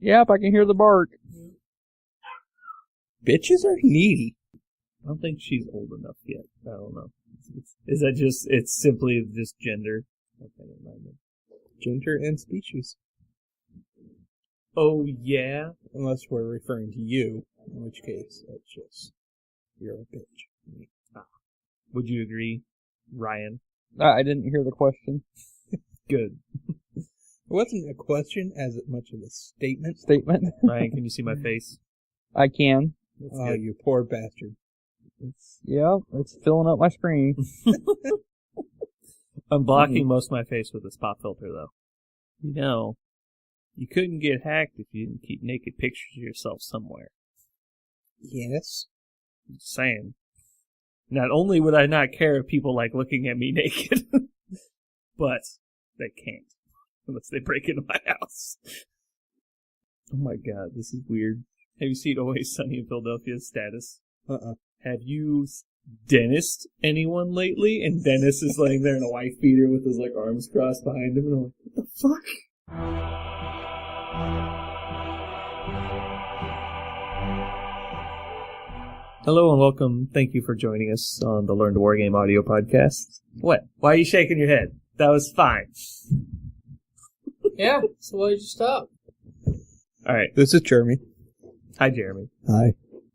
Yep, I can hear the bark. Bitches are needy. I don't think she's old enough yet. I don't know. Is that just, it's simply just gender? Okay, never mind. Gender and species. Oh, yeah? Unless we're referring to you, in which case, that's just, you're a bitch. Would you agree, Ryan? I didn't hear the question. Good. It wasn't a question as much of a statement. Ryan, can you see my face? I can. That's Oh, good. you poor bastard. It's filling up my screen. I'm blocking most of my face with a spot filter, though. You know, you couldn't get hacked if you didn't keep naked pictures of yourself somewhere. Yes. I'm just saying. Not only would I not care if people like looking at me naked, but they can't. Unless they break into my house. Oh my god, this is weird. Have you seen Always Sunny in Philadelphia's status? Have you Dennised anyone lately? And Dennis is laying there in a wife beater with his like arms crossed behind him, and I'm like, what the fuck? Hello and welcome. Thank you for joining us on the Learn to Wargame audio podcast. What? Why are you shaking your head? That was fine. Yeah, so why did you stop? Alright. This is Jeremy. Hi, Jeremy. Hi.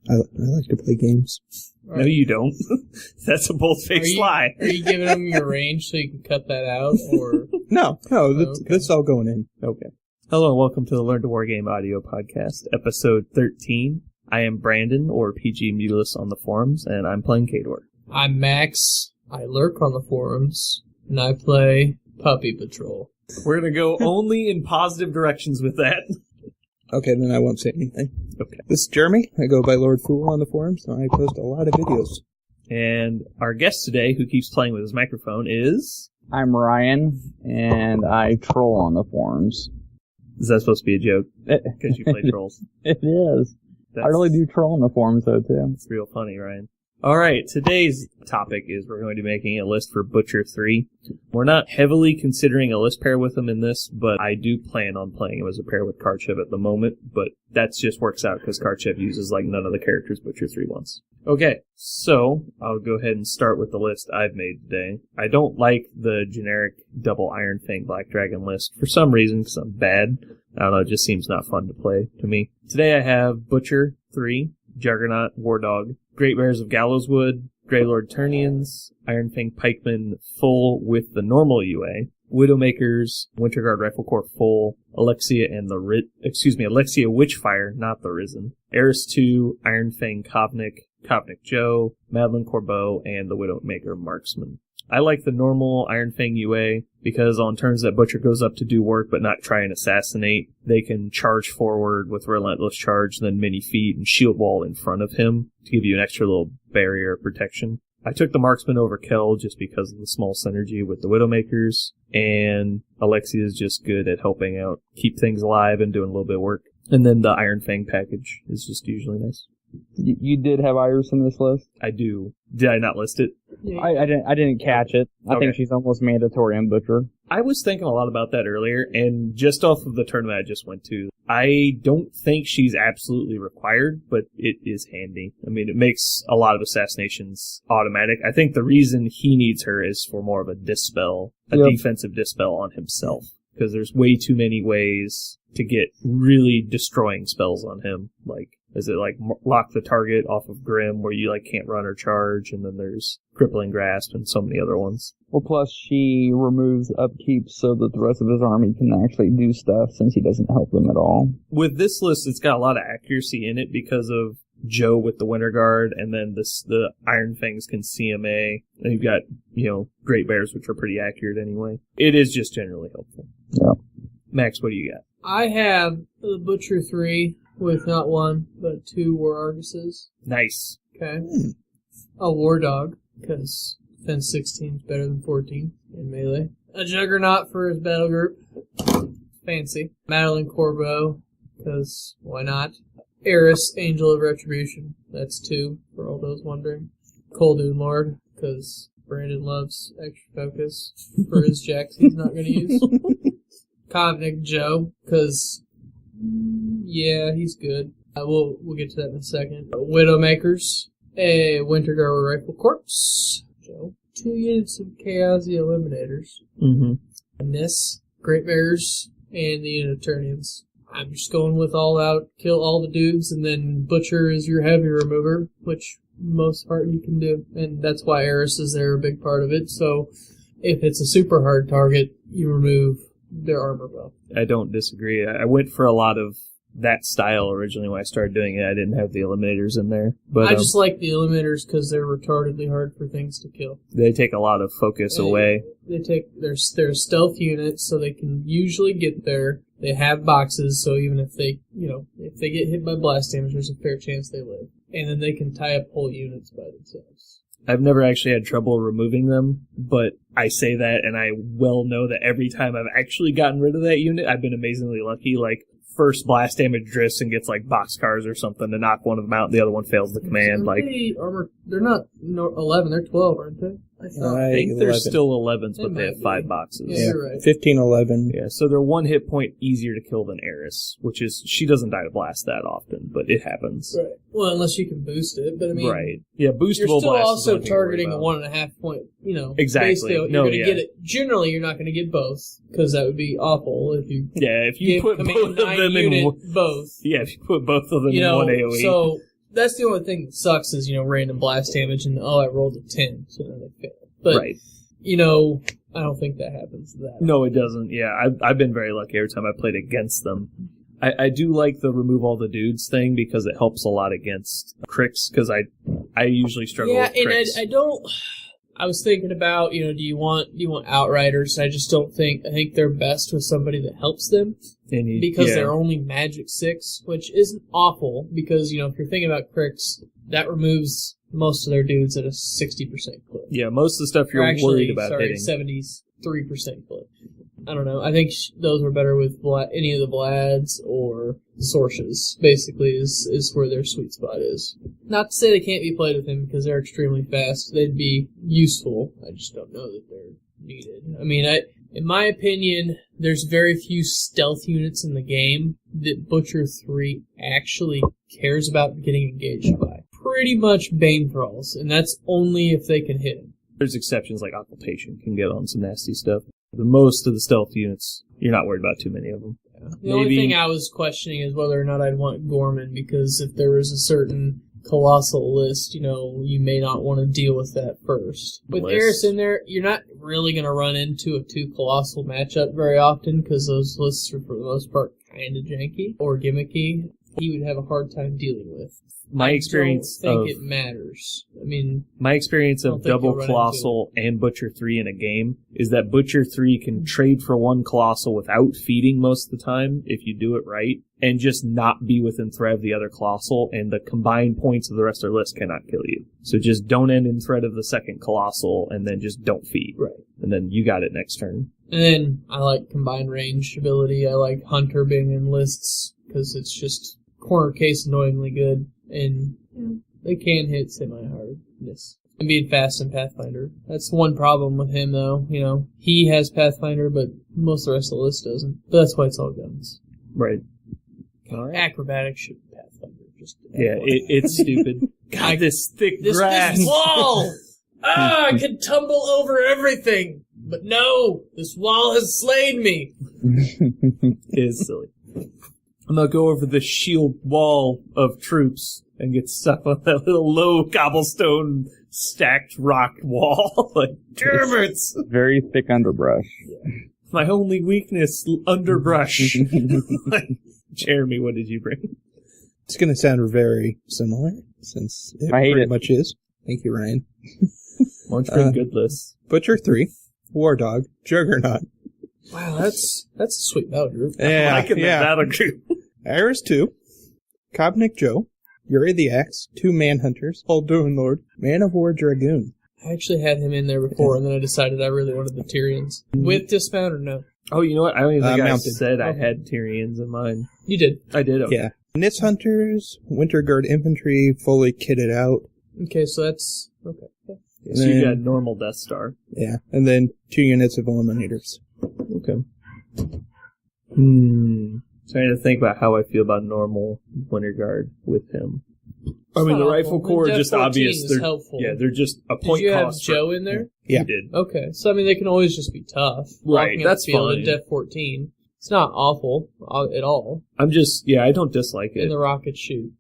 I like to play games. No, you don't. That's a bold-faced lie. Are you giving them your range so you can cut that out, or...? No, okay. This is all going in. Okay. Hello and welcome to the Learn to Wargame audio podcast, episode 13. I am Brandon, or PG Mutilus on the forums, and I'm playing Kador. I'm Max. I lurk on the forums, and I play Puppy Patrol. We're going to go only in positive directions with that. Okay, then I won't say anything. Okay. This is Jeremy. I go by Lord Fool on the forums, and I post a lot of videos. And our guest today, who keeps playing with his microphone, is... I'm Ryan, and I troll on the forums. Is that supposed to be a joke? Because you play trolls. It is. I really do troll on the forums, though, too. It's real funny, Ryan. Alright, today's topic is we're going to be making a list for Butcher3. We're not heavily considering a list pair with him in this, but I do plan on playing him as a pair with Karchev at the moment, but that just works out because Karchev uses like none of the characters Butcher3 wants. Okay, so I'll go ahead and start with the list I've made today. I don't like the generic double Iron Fang Black Dragon list for some reason, because I'm bad. I don't know, it just seems not fun to play to me. Today I have Butcher3, Juggernaut, War Dog, Great Bears of Gallowswood, Greylord Turnians, Iron Fang Pikemen full with the normal UA, Widowmakers, Winterguard Rifle Corps full, Alexia and the Alexia Witchfire, not the Risen, Eris 2, Iron Fang Kovnik, Kovnik Joe, Madeline Corbeau, and the Widowmaker Marksman. I like the normal Iron Fang UA because on turns that Butcher goes up to do work but not try and assassinate, they can charge forward with Relentless Charge, then mini feet and shield wall in front of him to give you an extra little barrier of protection. I took the Marksman over Kel just because of the small synergy with the Widowmakers, and Alexia is just good at helping out, keep things alive and doing a little bit of work. And then the Iron Fang package is just usually nice. You did have Iris in this list? I do. Did I not list it? Yeah. I didn't catch it. I think she's almost mandatory in Butcher. I was thinking a lot about that earlier, and just off of the tournament I just went to, I don't think she's absolutely required, but it is handy. I mean, it makes a lot of assassinations automatic. I think the reason he needs her is for more of a dispel, defensive dispel on himself, because there's way too many ways to get really destroying spells on him. Like, is it like lock the target off of Grim where you like can't run or charge, and then there's Crippling Grasp and so many other ones. Well, plus she removes upkeep so that the rest of his army can actually do stuff since he doesn't help them at all. With this list, it's got a lot of accuracy in it because of Joe with the Winter Guard, and then the Iron Fangs can CMA, and you've got, Great Bears, which are pretty accurate anyway. It is just generally helpful. Yeah. Max, what do you got? I have the Butcher3 with not one, but 2 War Arguses. Nice. Okay. A War Dog, because Defense 16 is better than 14 in melee. A Juggernaut for his battle group. Fancy. Madeline Corbeau, because why not? Eris, Angel of Retribution. That's 2, for all those wondering. Coldoon Lord, because Brandon loves extra focus for his jacks he's not going to use. Kovnik Joe, because Yeah, he's good. We'll get to that in a second. Widowmakers, a Winter Guard Rifle Corps, Joe. 2 units of Chaos Eliminators. Mm-hmm. And this, Great Bears, and the unit of Turnians. I'm just going with all out, kill all the dudes, and then Butcher is your heavy remover, which most part you can do. And that's why Eris are a big part of it. So if it's a super hard target, you remove their armor buff. I don't disagree. I went for a lot of that style originally when I started doing it. I didn't have the eliminators in there. But I just like the eliminators because they're retardedly hard for things to kill. they take a lot of focus away. They take their stealth units, so they can usually get there. They have boxes, so even if they get hit by blast damage, there's a fair chance they live. And then they can tie up whole units by themselves. I've never actually had trouble removing them, but I say that and I well know that every time I've actually gotten rid of that unit, I've been amazingly lucky. Like, first blast damage drifts and gets like boxcars or something to knock one of them out, and the other one fails the command. They're not 11, they're 12, aren't they? I think they're still 11s, but they have 5 boxes. Yeah, you're right. 15, 11. Yeah, so they're 1 hit point easier to kill than Eris, which is, she doesn't die to blast that often, but it happens. Right. Well, unless you can boost it, but I mean... Right. Yeah, boostable you're still blast also is targeting a 1.5 point, Exactly. base fail. You're going to get it. Generally, you're not going to get both, because that would be awful if you... Yeah, if you put both of them in... both. Yeah, if you put both of them in one AoE. So, that's the only thing that sucks is, random blast damage and, I rolled a 10, so then they fail. But, right. I don't think that happens to that. No, it doesn't. Yeah, I've been very lucky every time I played against them. I do like the remove all the dudes thing because it helps a lot against cricks, because I usually struggle with cricks. Yeah, and I was thinking about, do you want Outriders? I just don't think, I think they're best with somebody that helps them. Because they're only Magic 6, which isn't awful, because, if you're thinking about cricks, that removes most of their dudes at a 60% clip. Yeah, most of the stuff you're worried about hitting. 73% clip. I don't know. I think those were better with any of the Vlads or Sorshes, basically, is where their sweet spot is. Not to say they can't be played with him, because they're extremely fast. They'd be useful. I just don't know that they're needed. I mean, in my opinion, there's very few stealth units in the game that Butcher 3 actually cares about getting engaged by. Pretty much Bane Thralls, and that's only if they can hit him. There's exceptions like Occultation can get on some nasty stuff. But most of the stealth units, you're not worried about too many of them. Yeah. The only thing I was questioning is whether or not I'd want Gorman, because if there was a certain colossal list, you may not want to deal with that first. With Eris in there, you're not really going to run into a 2 colossal matchup very often, because those lists are for the most part kind of janky or gimmicky. He would have a hard time dealing with. My experience I don't think it matters. I mean, my experience of double Colossal and Butcher 3 in a game is that Butcher 3 can trade for 1 Colossal without feeding most of the time, if you do it right, and just not be within threat of the other Colossal, and the combined points of the rest of their list cannot kill you. So just don't end in threat of the second Colossal, and then just don't feed. Right. And then you got it next turn. And then I like combined range ability. I like Hunter being in lists, because it's just corner case annoyingly good. And they can hit semi-hardness. And being fast in Pathfinder. That's one problem with him, though. He has Pathfinder, but most of the rest of the list doesn't. But that's why it's all guns. Right. Acrobatics should be Pathfinder. It's stupid. God, this thick grass. This wall! I could tumble over everything! But no! This wall has slain me! It is silly. I'm gonna go over the shield wall of troops and get stuck on that little low cobblestone stacked rock wall. Like, damn it! Very thick underbrush. Yeah. My only weakness, underbrush. Jeremy, what did you bring? It's gonna sound very similar, since it pretty much is. Thank you, Ryan. Why don't you bring good lists? Butcher 3, War Dog, Juggernaut. Wow, that's a sweet battle group. Yeah, I like that battle group. Iris 2, Kobnik Joe, Yuri the Axe, 2 Manhunters, Ulduin Lord, Man of War Dragoon. I actually had him in there before, and then I decided I really wanted the Tyrians. With dismount or no? Oh, you know what? I don't even think I mounted. said I had Tyrians in mine. You did. I did, okay. Yeah. Nitz Hunters, Winter Guard Infantry, fully kitted out. Okay, so that's... Okay. Yeah, so you got normal Death Star. Yeah, and then 2 units of Eliminators. Okay. Trying to think about how I feel about normal Winter Guard with him. I mean, the Rifle Corps are just obvious. They're helpful. Yeah, they're just a point cost. Did you have Joe in there? Yeah. You did. Okay, so I mean, they can always just be tough. Right, that's fine. At Def 14. It's not awful at all. I'm just, I don't dislike it. And the rockets shoot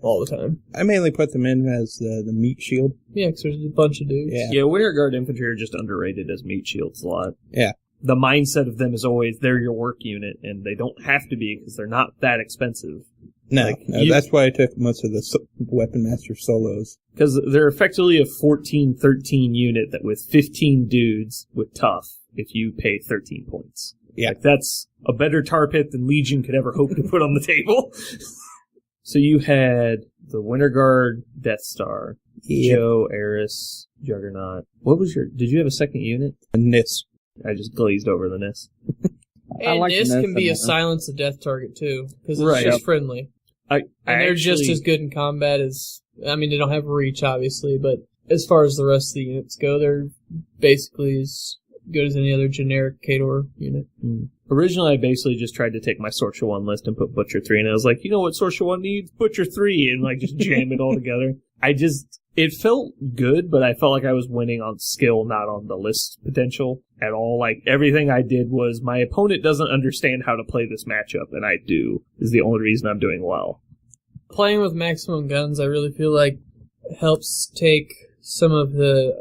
all the time. I mainly put them in as the meat shield. Yeah, because there's a bunch of dudes. Yeah, Winter Guard infantry are just underrated as meat shields a lot. Yeah. The mindset of them is always they're your work unit, and they don't have to be because they're not that expensive. No, that's why I took most of the Weapon Master solos. Because they're effectively a 14-13 unit that with 15 dudes with tough if you pay 13 points. Yeah. Like, that's a better tar pit than Legion could ever hope to put on the table. So you had the Winter Guard, Death Star, Joe, Eris, Juggernaut. Did you have a second unit? A NIS. I just glazed over the NIS. And NIS can be a silence a death target too, because it's just friendly. They're just as good in combat as, I mean, they don't have reach obviously, but as far as the rest of the units go, they're basically as good as any other generic Khador unit. Originally, I basically just tried to take my Sorcerer 1 list and put Butcher 3, and I was like, you know what Sorcerer 1 needs? Butcher 3, and like just jam it all together. It felt good, but I felt like I was winning on skill, not on the list potential at all. Like, everything I did was, my opponent doesn't understand how to play this matchup, and I do, is the only reason I'm doing well. Playing with maximum guns, I really feel like helps take some of the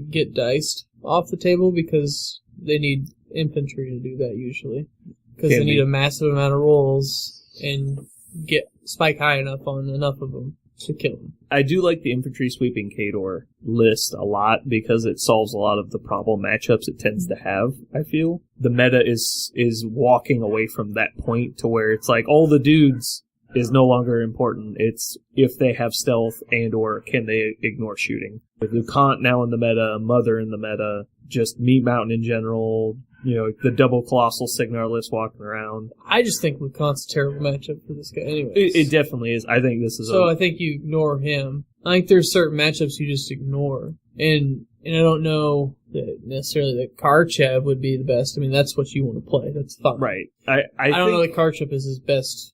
get diced off the table, because they need infantry to do that usually. Because they need a massive amount of rolls and get spike high enough on enough of them to kill them. I do like the infantry sweeping Khador list a lot because it solves a lot of the problem matchups it tends to have, I feel. The meta is walking away from that point to where it's like all the dudes is no longer important. It's if they have stealth and or can they ignore shooting. With LeConte now in the meta, Mother in the meta, just Meat Mountain in general, the double Colossal Signar list walking around. I just think LeConte's a terrible matchup for this guy anyways. It definitely is. I think this is I think you ignore him. I think there's certain matchups you just ignore. And I don't know that necessarily that Karchev would be the best. I mean, that's what you want to play. That's fine. Right. I don't know that Karchev is his best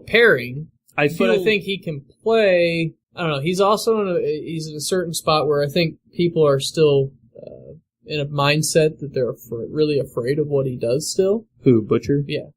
pairing. But I think he can play. I don't know. He's also he's in a certain spot where I think people are still in a mindset that they're really afraid of what he does still. Who, Butcher? Yeah.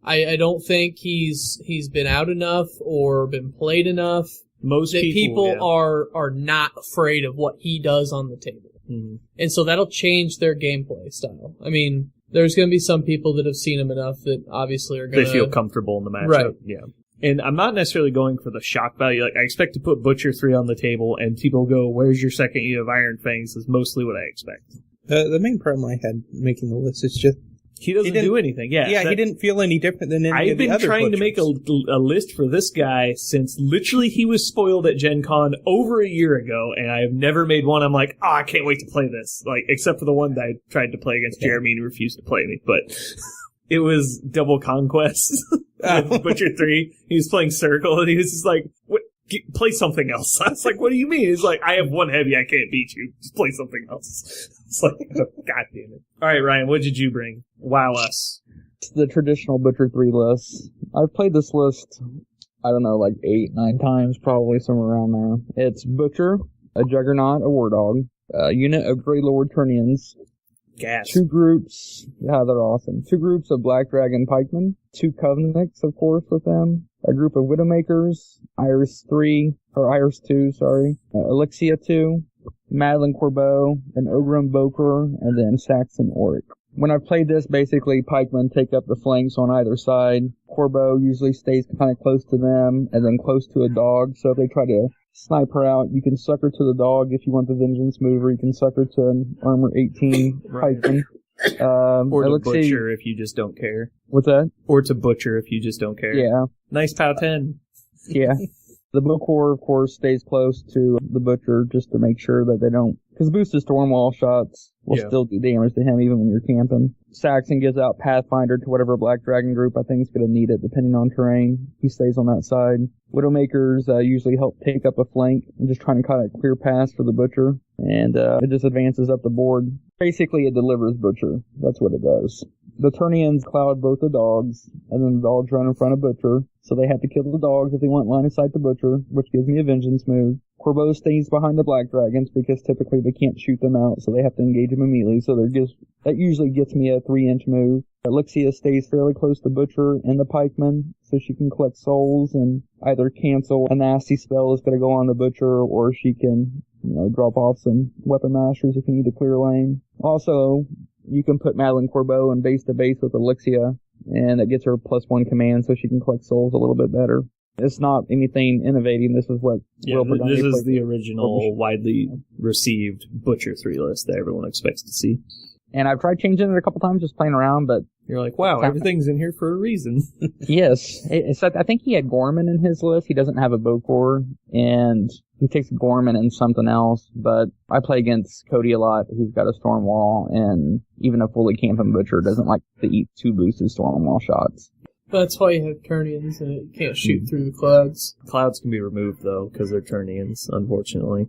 I don't think he's been out enough or been played enough. Most people are not afraid of what he does on the table. Mm-hmm. And so that'll change their gameplay style. I mean, there's going to be some people that have seen him enough that obviously are going to... They feel comfortable in the matchup. Right. Yeah. And I'm not necessarily going for the shock value. Like, I expect to put Butcher 3 on the table, and people go, where's your second unit of Iron Fangs, is mostly what I expect. The main problem I had making the list is just... He doesn't do anything, Yeah, he didn't feel any different than any of the other I've been trying butchers. to make a list for this guy since literally he was spoiled at Gen Con over a year ago, and I have never made one. I'm like, I can't wait to play this. Like, except for the one that I tried to play against Jeremey and he refused to play me, but... It was Double Conquest with Butcher 3. He was playing Circle, and he was just like, play something else. I was like, what do you mean? He's like, I have one heavy, I can't beat you. Just play something else. It's like, God damn it. All right, Ryan, what did you bring? Wow us. It's the traditional Butcher 3 list. I've played this list, I don't know, like 8-9 times, probably somewhere around there. It's Butcher, a Juggernaut, a War Dog, a unit of Grey Lord Turnians, Gas. 2 groups, yeah, they're awesome. 2 groups of Black Dragon Pikemen, 2 Covenants, of course, with them, a group of Widowmakers, Iris 2, Elixia 2, Madeline Corbeau, an Ogrim Boker, and then Saxon Oric. When I've played this, basically, pikemen take up the flanks on either side. Corbeau usually stays kind of close to them, and then close to a dog, so if they try to snipe her out, you can suck her to the dog if you want the vengeance move, or you can suck her to an armor 18 pikeman. Or to Butcher if you just don't care. What's that? Or to Butcher if you just don't care. Yeah. Nice POW 10. Yeah. The Bokor, of course, stays close to the Butcher just to make sure that they don't... Because boosted Stormwall shots will still do damage to him even when you're camping. Saxon gives out Pathfinder to whatever Black Dragon group I think is going to need it, depending on terrain. He stays on that side. Widowmakers usually help take up a flank and just trying to kind of clear paths for the Butcher. And it just advances up the board. Basically, it delivers Butcher. That's what it does. the Turnians cloud both the dogs, and then the dogs run in front of Butcher, so they have to kill the dogs if they want line of sight to Butcher, which gives me a vengeance move. Corbeau stays behind the black dragons because typically they can't shoot them out, so they have to engage them immediately, so that usually gets me a 3-inch move. Elixia stays fairly close to Butcher and the pikeman, so she can collect souls and either cancel a nasty spell that's going to go on the Butcher, or she can, drop off some weapon masters if you need to clear a lane. Also, you can put Madeline Corbeau in base to base with Elixia, and that gets her +1 command, so she can collect souls a little bit better. It's not anything innovating. This is what this is the original, widely received Butcher 3 list that everyone expects to see. And I've tried changing it a couple times, just playing around, but you're like, wow, everything's in here for a reason. Yes. I think he had Gorman in his list. He doesn't have a Bokor, and he takes Gorman and something else, but I play against Cody a lot. He's got a Storm Wall, and even a fully camping Butcher doesn't like to eat 2 boosted Storm Wall shots. That's why you have Turnians, and it can't shoot through the clouds. Clouds can be removed, though, because they're Turnians, unfortunately.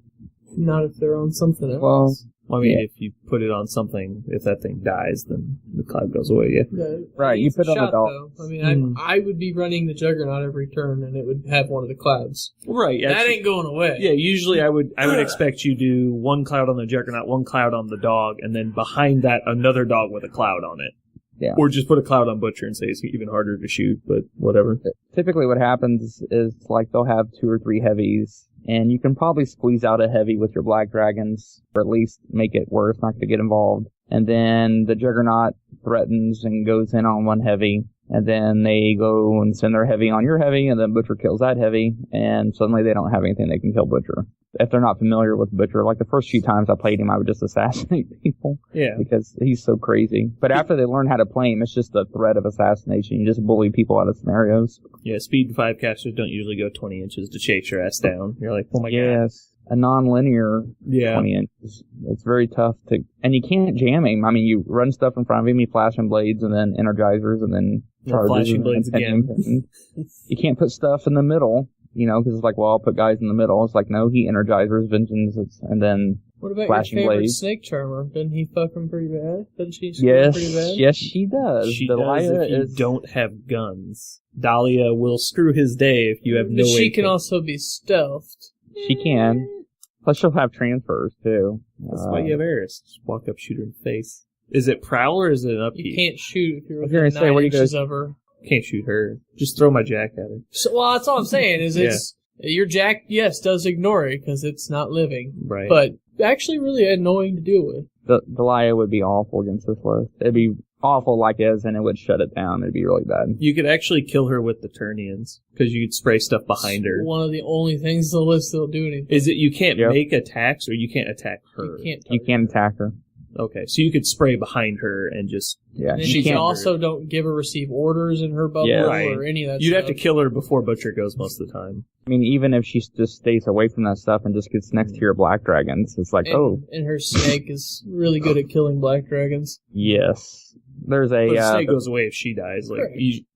Not if they're on something else. Well, if you put it on something, if that thing dies, then the cloud goes away, yeah. Right, you put it on the dog. I would be running the Juggernaut every turn, and it would have one of the clouds. Right. That ain't going away. Yeah, usually I would expect you to do 1 cloud on the Juggernaut, 1 cloud on the dog, and then behind that, another dog with a cloud on it. Yeah. Or just put a cloud on Butcher and say it's even harder to shoot, but whatever. Typically what happens is, they'll have 2 or 3 heavies, and you can probably squeeze out a heavy with your black dragons, or at least make it where it's not going to get involved. And then the Juggernaut threatens and goes in on 1 heavy, and then they go and send their heavy on your heavy, and then Butcher kills that heavy, and suddenly they don't have anything they can kill Butcher. If they're not familiar with Butcher, like the first few times I played him, I would just assassinate people. Yeah. Because he's so crazy. But after they learn how to play him, it's just a threat of assassination. You just bully people out of scenarios. Yeah, speed 5 casters don't usually go 20 inches to chase your ass down. You're like, oh my god. Yes. A non-linear 20 inches. It's very tough to... And you can't jam him. I mean, you run stuff in front of him, you flash him blades, and then energizers, and then charges. Flashing blades again. You can't put stuff in the middle. Because it's like, well, I'll put guys in the middle. It's like, no, he energizers, vengeance, and then what about flashing your favorite blades. Snake Charmer? Doesn't he fuck him pretty bad? Doesn't she screw pretty bad? Yes, she does. She does if you don't have guns. Dahlia will screw his day if you have no way. But she can also be stealthed. She can. Plus, she'll have transfers, too. That's why you have Eris. Just walk up, shoot her in the face. Is it prowl or is it an upkeep? You can't shoot if you're within 9 inches of her. Can't shoot her. Just throw my jack at her. So, well, that's all I'm saying is your jack, yes, does ignore it because it's not living. Right. But actually really annoying to deal with. Dahlia would be awful against this list. It'd be awful like is, and it would shut it down. It'd be really bad. You could actually kill her with the Turnians because you could spray stuff behind her. One of the only things the list that'll do anything. Is it you can't make attacks or you can't attack her? You can't attack her. Okay, so you could spray behind her and just... Yeah, and she also don't give or receive orders in her bubble or any of that You'd stuff. have to kill her before Butcher goes most of the time. I mean, even if she just stays away from that stuff and just gets next to your black dragons, it's like, And her snake is really good at killing black dragons. Yes. There's a... But the snake goes away if she dies. Like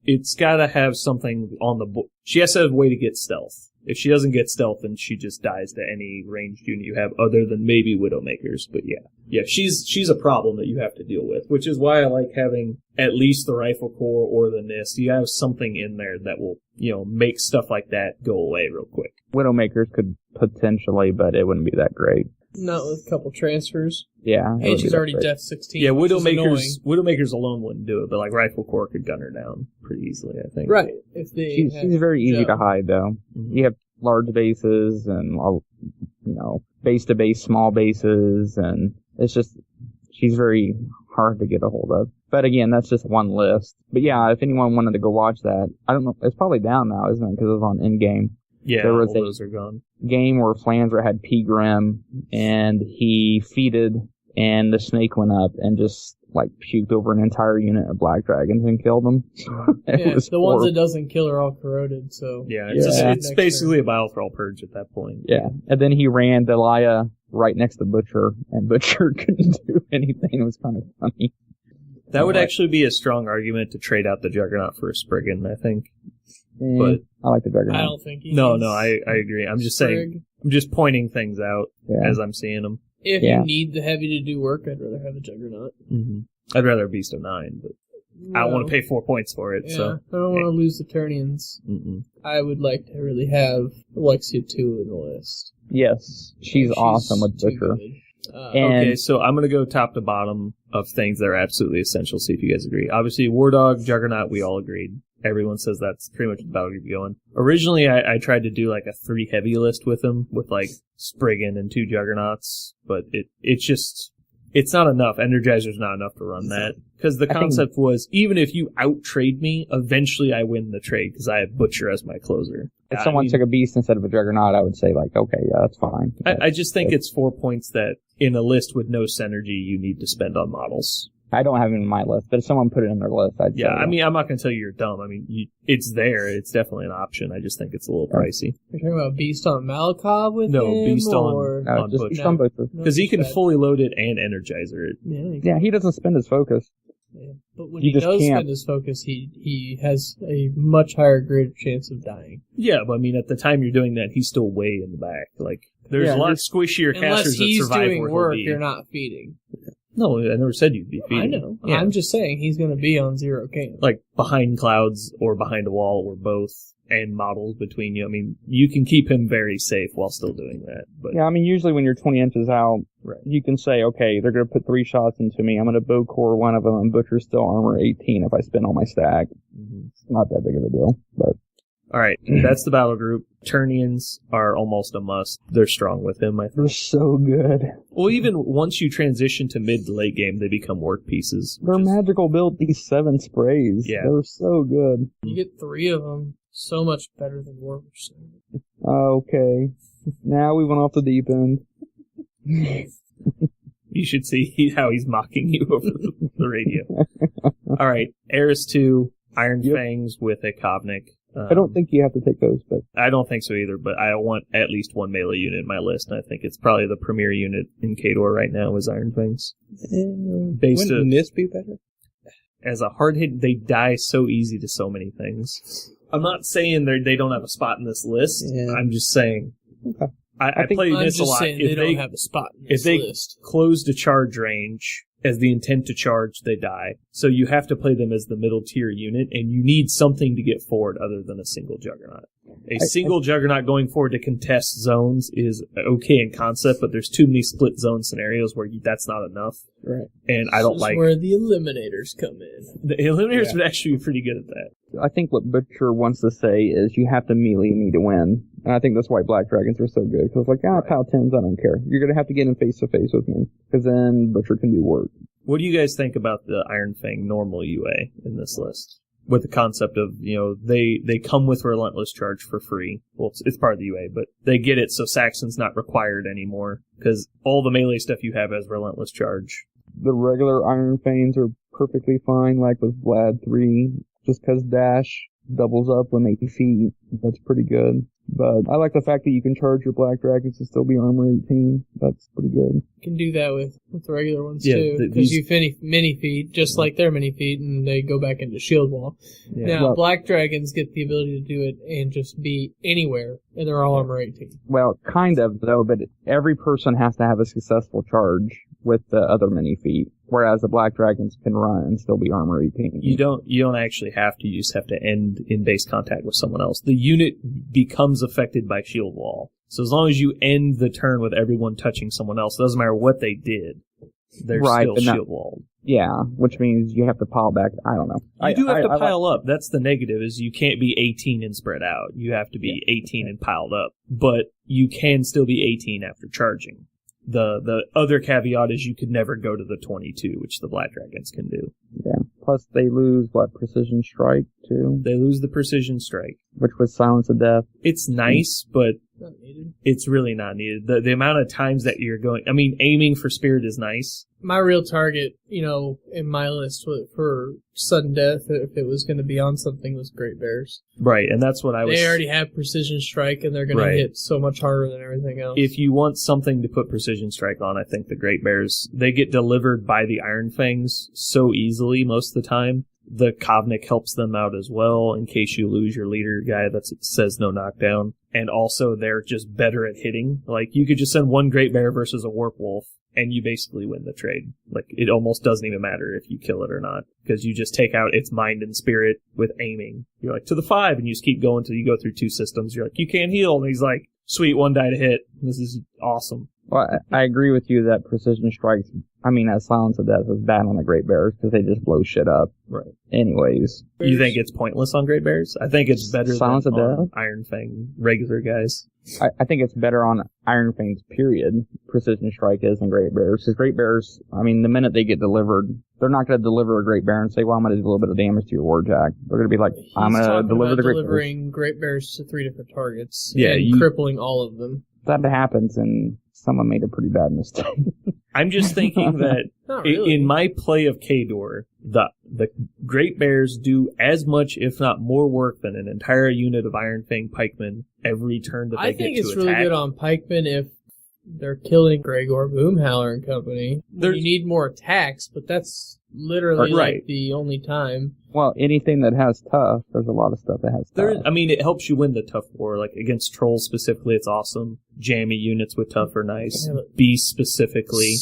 it's gotta have something on the board. She has to have a way to get stealth. If she doesn't get stealth, then she just dies to any ranged unit you have other than maybe Widowmakers. But yeah, she's a problem that you have to deal with, which is why I like having at least the Rifle Corps or the NIST. You have something in there that will, make stuff like that go away real quick. Widowmakers could potentially, but it wouldn't be that great. Not with a couple transfers. Yeah. And she's already Death 16. Yeah, Widowmakers alone wouldn't do it, but like Rifle Corps could gun her down pretty easily, I think. Right. If she's very easy to hide, though. Mm-hmm. You have large bases and, base to base, small bases, and it's just, she's very hard to get a hold of. But again, that's just one list. But yeah, if anyone wanted to go watch that, I don't know, it's probably down now, isn't it? Because it was on Endgame. Yeah, there was all those are gone. Game where Flanzer had P. Grim, and he feeded, and the snake went up and just, puked over an entire unit of black dragons and killed them. The ones that doesn't kill are all corroded, so... Yeah, it's basically a Bile-Thrall purge at that point. Yeah, and then he ran Dahlia right next to Butcher, and Butcher couldn't do anything. It was kind of funny. That would actually be a strong argument to trade out the Juggernaut for a Spriggan, I think. But I like the Juggernaut. I don't think he No, I agree. I'm just saying, I'm just pointing things out as I'm seeing them. If you need the heavy to do work, I'd rather have a Juggernaut. Mm-hmm. I'd rather a Beast of 9, but... I don't want to pay 4 points for it. Yeah, So I don't want to lose the Turnians. Mm-mm. I would like to really have Alexia 2 in the list. Yes, she's awesome with too Butcher. good. And Okay, so I'm going to go top to bottom of things that are absolutely essential, see if you guys agree. Obviously, War Dog, Juggernaut, we all agreed. Everyone says that's pretty much the battle group going. Originally, I tried to do like a 3 heavy list with him, with like Spriggan and 2 Juggernauts, but it's not enough. Energizer's not enough to run that. Because the concept was, even if you out-trade me, eventually I win the trade, because I have Butcher as my closer. if someone took a Beast instead of a Juggernaut, I would say, like, okay, yeah, that's fine. I just think it's 4 points that, in a list with no synergy, you need to spend on models. I don't have it in my list, but if someone put it in their list, I'd say. I mean, I'm not going to tell you you're dumb. I mean, it's there. It's definitely an option. I just think it's a little pricey. You're talking about Beast on Malakov with No, him? Beast on just Butcher. on Butcher. Because he can fully load it and Energizer it. Yeah, he doesn't spend his focus. Yeah. But when You he just does can't. spend his focus, he has a much higher greater chance of dying. Yeah, but I mean, at the time you're doing that, he's still way in the back. Like, there's Yeah, a lot of squishier Unless casters that he's survive doing where work, he'll be. you're not feeding. No, I never said you'd be feeding. I know. Yeah. I'm just saying he's going to be on 0 cam. Like, behind clouds or behind a wall or both, and models between you. I mean, you can keep him very safe while still doing that. But Yeah, I mean, usually when you're 20 inches out, Right. you can say, okay, they're going to put 3 shots into me. I'm going to bow core one of them, and Butcher's still armor 18 if I spend all my stack. It's not that big of a deal, but... Alright, that's the battle group. Turnians are almost a must. They're strong with him, I think. They're so good. Well, even once you transition to mid to late game, they become work pieces. They're magical build, these 7 sprays. Yeah. They're so good. You get 3 of them, so much better than Warmachine. Okay. Now we went off the deep end. You should see how he's mocking you over the radio. Alright, Eris 2, Iron Fangs with a Kovnik. I don't think you have to take those, but... I don't think so either, but I want at least one melee unit in my list, and I think it's probably the premier unit in Khador right now is Iron Fangs. Wouldn't this be better? As a hard hit, they die so easy to so many things. I'm not saying they don't have a spot in this list. Yeah. I'm just saying. Okay. I play I'm this a just lot. saying they don't have a spot in this if they list. close to charge range as the intent to charge, they die. So you have to play them as the middle tier unit, and you need something to get forward other than a single Juggernaut. A single Juggernaut going forward to contest zones is okay in concept, but there's too many split zone scenarios where that's not enough. Right. And I don't This is like... where the Eliminators come in. The Eliminators would actually be pretty good at that. I think what Butcher wants to say is you have to melee me to win. And I think that's why Black Dragons are so good. Because like, Pal 10s, I don't care. You're going to have to get in face-to-face with me. Because then Butcher can do work. What do you guys think about the Iron Fang normal UA in this list? With the concept of, they come with Relentless Charge for free. Well, it's part of the UA, but they get it so Saxon's not required anymore. Because all the melee stuff you have has Relentless Charge. The regular Iron Fangs are perfectly fine, like with Vlad 3. Just because Dash doubles up when they defeat. That's pretty good. But I like the fact that you can charge your Black Dragons to still be armor 18. That's pretty good. You can do that with the regular ones Yeah, too, because you mini feed just like their mini feed, and they go back into shield wall. Yeah. Now Well- Black Dragons get the ability to do it and just be anywhere, and they're all armor 18. Well, kind of, though, but every person has to have a successful charge with the other mini feat, whereas the Black Dragons can run and still be armor 18. You don't actually have to. You just have to end in base contact with someone else. The unit becomes affected by shield wall. So as long as you end the turn with everyone touching someone else, it doesn't matter what they did, they're Right, still but not- shield walled. Yeah, which means you have to pile back. I don't know. You do have to pile up. That's the negative, is you can't be 18 and spread out. You have to be 18 and piled up. But you can still be 18 after charging. The other caveat is you could never go to the 22, which the Black Dragons can do. Yeah. Plus, they lose, Precision Strike, too? They lose the Precision Strike. Which was Silence of Death. It's nice, but Not needed. it's really not needed. The amount of times that you're going... I mean, aiming for Spirit is nice. My real target, in my list for sudden death, if it was going to be on something, was Great Bears. Right, and that's what I was... They already have Precision Strike, and they're going to hit so much harder than everything else. If you want something to put Precision Strike on, I think the Great Bears, they get delivered by the Iron Fangs so easily most of the time The Kovnik helps them out as well in case you lose your leader guy that says no knockdown. And also they're just better at hitting. Like, you could just send one Great Bear versus a Warp Wolf, and you basically win the trade. Like, it almost doesn't even matter if you kill it or not, because you just take out its mind and spirit with aiming. You're like, to the 5, and you just keep going till you go through 2 systems. You're like, you can't heal. And he's like, sweet, 1 die to hit. This is awesome. Well, I agree with you that precision strikes, that Silence of Death is bad on the Great Bears because they just blow shit up. Right. Anyways. You think it's pointless on Great Bears? I think it's better Silence than of on Death? Iron Fang regular guys. I think it's better on Iron Fangs, period. Precision Strike is in Great Bears. Because Great Bears, the minute they get delivered, they're not going to deliver a Great Bear and say, well, I'm going to do a little bit of damage to your Warjack. They're going to be like, I'm going to deliver the Great Bears. Delivering Great Bears to 3 different targets. Yeah, and crippling all of them. That happens, and someone made a pretty bad mistake. I'm just thinking that really. in my play of Khador, the Great Bears do as much, if not more, work than an entire unit of Iron Fang pikemen every turn that they get to attack. I think it's really good on pikemen if they're killing Gregor Boomhowler and company. You need more attacks, but that's literally like the only time. Well, anything that has tough, there's a lot of stuff that has tough. It helps you win the tough war. Like, against trolls specifically, it's awesome. Jammy units with tough are nice. Beast specifically.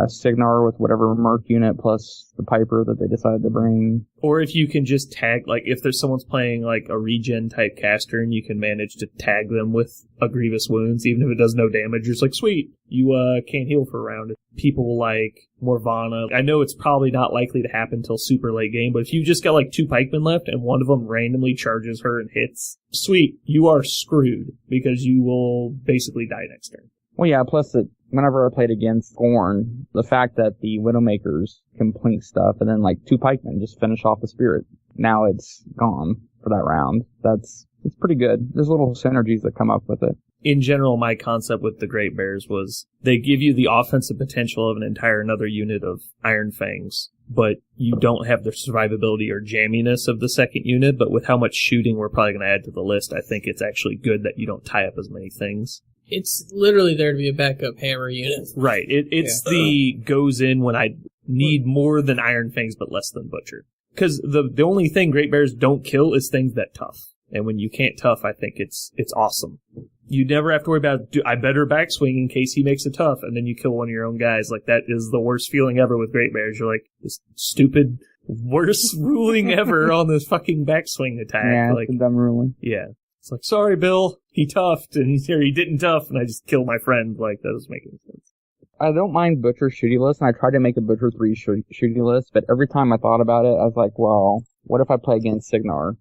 Signar with whatever Merc unit plus the Piper that they decided to bring. Or if you can just tag, like, if there's someone's playing, like, a regen type caster and you can manage to tag them with a Grievous Wounds, even if it does no damage, you're just like, sweet, you can't heal for a round. People like Morvana, I know it's probably not likely to happen till super late game, but if you've just got, like, 2 pikemen left and one of them randomly charges her and hits, sweet, you are screwed, because you will basically die next turn. Well, yeah, plus whenever I played against Gorn, the fact that the Widowmakers complete stuff and then, like, 2 pikemen just finish off the spirit. Now it's gone for that round. It's pretty good. There's little synergies that come up with it. In general, my concept with the Great Bears was they give you the offensive potential of an entire another unit of Iron Fangs, but you don't have the survivability or jamminess of the second unit, but with how much shooting we're probably going to add to the list, I think it's actually good that you don't tie up as many things. It's literally there to be a backup hammer unit. Right. It's the goes in when I need more than Iron Fangs but less than Butcher. Because the only thing Great Bears don't kill is things that tough. And when you can't tough, I think it's awesome. You never have to worry about, I better backswing in case he makes a tough, and then you kill one of your own guys. Like, that is the worst feeling ever with Great Bears. You're like, this stupid, worst ruling ever on this fucking backswing attack. Yeah, like, it's a dumb ruling. Yeah. It's like, sorry, Bill, he toughed, or he didn't tough, and I just killed my friend. Like, that doesn't make any sense. I don't mind Butcher's shooty list, and I tried to make a Butcher 3 shooty list, but every time I thought about it, I was like, well, what if I play against Signar?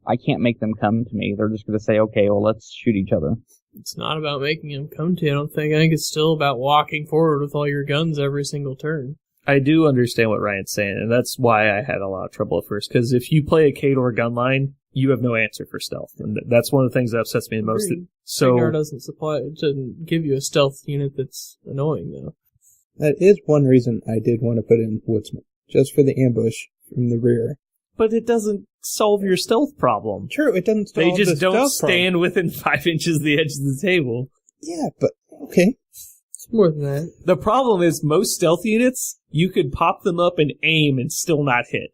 I can't make them come to me. They're just going to say, okay, well, let's shoot each other. It's not about making them come to you, I don't think. I think it's still about walking forward with all your guns every single turn. I do understand what Ryan's saying, and that's why I had a lot of trouble at first, because if you play a Khador gun line, you have no answer for stealth, and that's one of the things that upsets me the most. Signar doesn't give you a stealth unit that's annoying, though. That is one reason I did want to put in Woodsman, just for the ambush from the rear. But it doesn't solve your stealth problem. True, it doesn't solve They just the don't stealth stand problem. within 5 inches of the edge of the table. Yeah, but, okay. It's more than that. The problem is most stealth units, you could pop them up and aim and still not hit.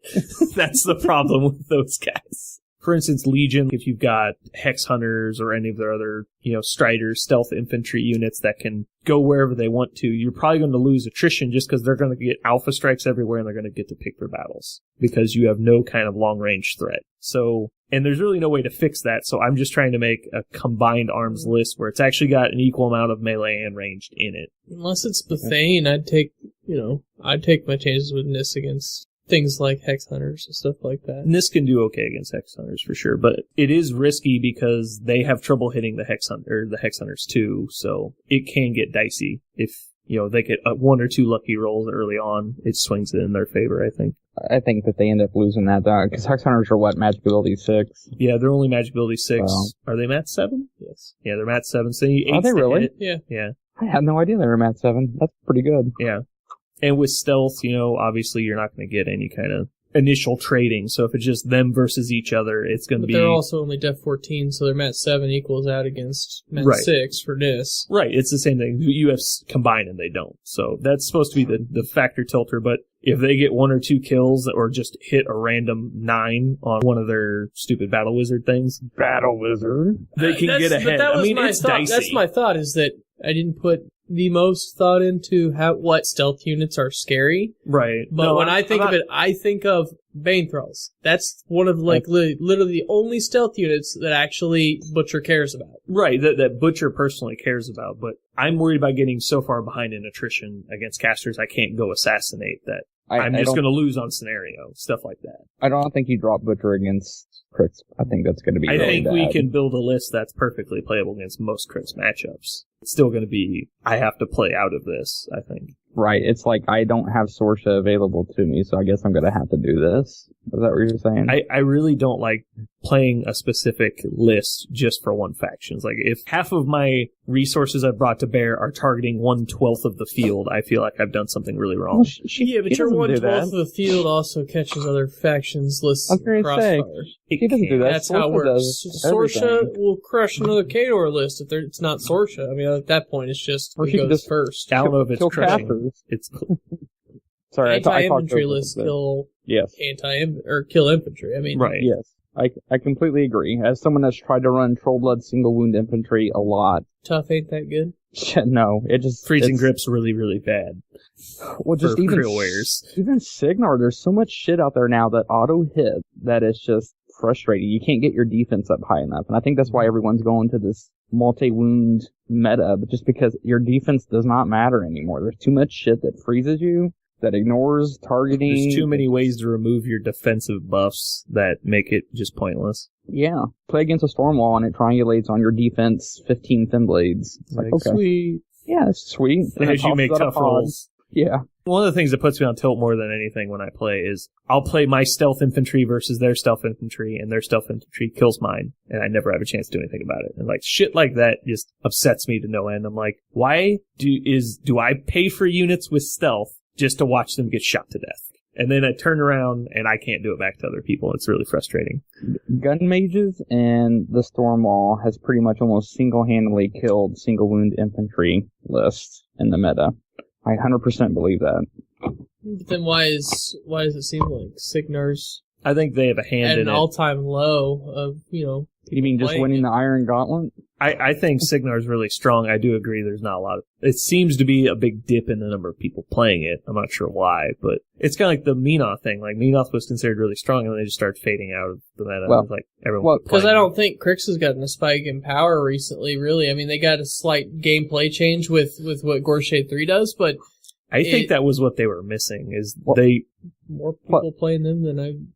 That's the problem with those guys. For instance, Legion, if you've got Hex Hunters or any of their other, Striders, stealth infantry units that can go wherever they want to, you're probably going to lose attrition just because they're going to get alpha strikes everywhere and they're going to get to pick their battles because you have no kind of long-range threat. So, and there's really no way to fix that, so I'm just trying to make a combined arms list where it's actually got an equal amount of melee and ranged in it. Unless it's Bethane, I'd take my chances with Nis against things like Hex Hunters and stuff like that. Nis can do okay against Hex Hunters for sure, but it is risky because they have trouble hitting the Hex Hunters too, so it can get dicey. If, they get 1 or 2 lucky rolls early on, it swings it in their favor, I think. I think that they end up losing that, because Hex Hunters are magic ability 6? Yeah, they're only magic ability 6. Wow. Are they mat 7? Yes. Yeah, they're mat 7, so you 8 Are they really? Yeah. Yeah. I had no idea they were mat 7. That's pretty good. Yeah. And with stealth, obviously you're not going to get any kind of initial trading. So if it's just them versus each other, it's going to be... They're also only Def 14, so their Mat 7 equals out against Mat 6 for Nis. Right, it's the same thing. You have combined and they don't. So that's supposed to be the factor tilter, but if they get 1 or 2 kills or just hit a random 9 on one of their stupid battle wizard things, they can get ahead. But that was my it's thought. dicey. That's my thought, is that I didn't put the most thought into what stealth units are scary. Right. But when I think of it, I think of Bane Thralls. That's one of literally the only stealth units that actually Butcher cares about. Right, that Butcher personally cares about, but I'm worried about getting so far behind in attrition against casters I can't go assassinate that. I'm just going to lose on scenario, stuff like that. I don't think you drop Butcher against crits. I think that's going to be I really think bad. we can build a list that's perfectly playable against most crits matchups. It's still going to be, I have to play out of this, I think. Right, it's like I don't have Sorsha available to me, so I guess I'm going to have to do this. Is that what you're saying? I really don't like playing a specific list just for one faction. It's like, if half of my resources I've brought to bear are targeting 1/12 of the field, I feel like I've done something really wrong. Well, but your 1/12 of the field also catches other factions' lists crossfire. He doesn't do that. That's how it works. Sorsha will crush another Kador list if it's not Sorsha. I mean, at that point, it's just who goes first. I don't know if it's crushing. Casters. It's sorry, anti-infantry lists kill kill infantry. I mean, right? Yes, I completely agree. As someone that's tried to run Trollblood single wound infantry a lot, tough ain't that good. No, it just freezing grip's really really bad. Well, just even Signar, there's so much shit out there now that auto hit that it's just frustrating. You can't get your defense up high enough, and I think that's why everyone's going to this multi-wound meta, but just because your defense does not matter anymore. There's too much shit that freezes you, that ignores targeting. There's too many ways to remove your defensive buffs that make it just pointless. Yeah. Play against a Stormwall and it triangulates on your defense 15 Thin Blades. It's like, okay. Sweet. Yeah, it's sweet. As you make tough rolls. Yeah. One of the things that puts me on tilt more than anything when I play is I'll play my stealth infantry versus their stealth infantry, and their stealth infantry kills mine, and I never have a chance to do anything about it. And like shit like that just upsets me to no end. I'm like, why do I pay for units with stealth just to watch them get shot to death? And then I turn around and I can't do it back to other people. It's really frustrating. Gun mages and the Stormwall has pretty much almost single-handedly killed single wound infantry lists in the meta. I 100% believe that. But then why does it seem like Signar's I think they have a hand at in an all-time low of, You mean just winning the Iron Gauntlet? I think Signar's really strong. I do agree there's not a lot of... It seems to be a big dip in the number of people playing it. I'm not sure why, but it's kind of like the Menoth thing. Like, Menoth was considered really strong, and then they just started fading out of the meta. Well, like everyone because I don't think Crix has gotten a spike in power recently, really. I mean, they got a slight gameplay change with what Gorshade 3 does, but... I think that was what they were missing, is more people playing them than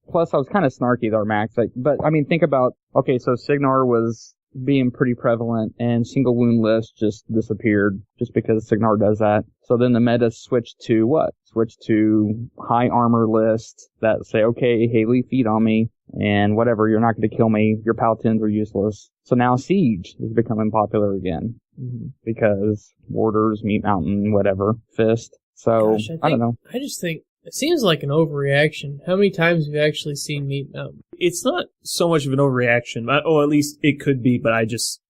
Plus, I was kind of snarky there, Max. But, I mean, think about... Okay, so Signar was being pretty prevalent, and single wound list just disappeared just because Signar does that. So then the meta switched to what? Switched to high armor lists that say, okay, Haley, feed on me, and whatever, you're not going to kill me, your paladins are useless. So now Siege is becoming popular again. Because Warders, Meat Mountain, whatever, Fist. So, I don't know. I just think it seems like an overreaction. How many times have you actually seen Meat Mountain? It's not so much of an overreaction. Oh, at least it could be, but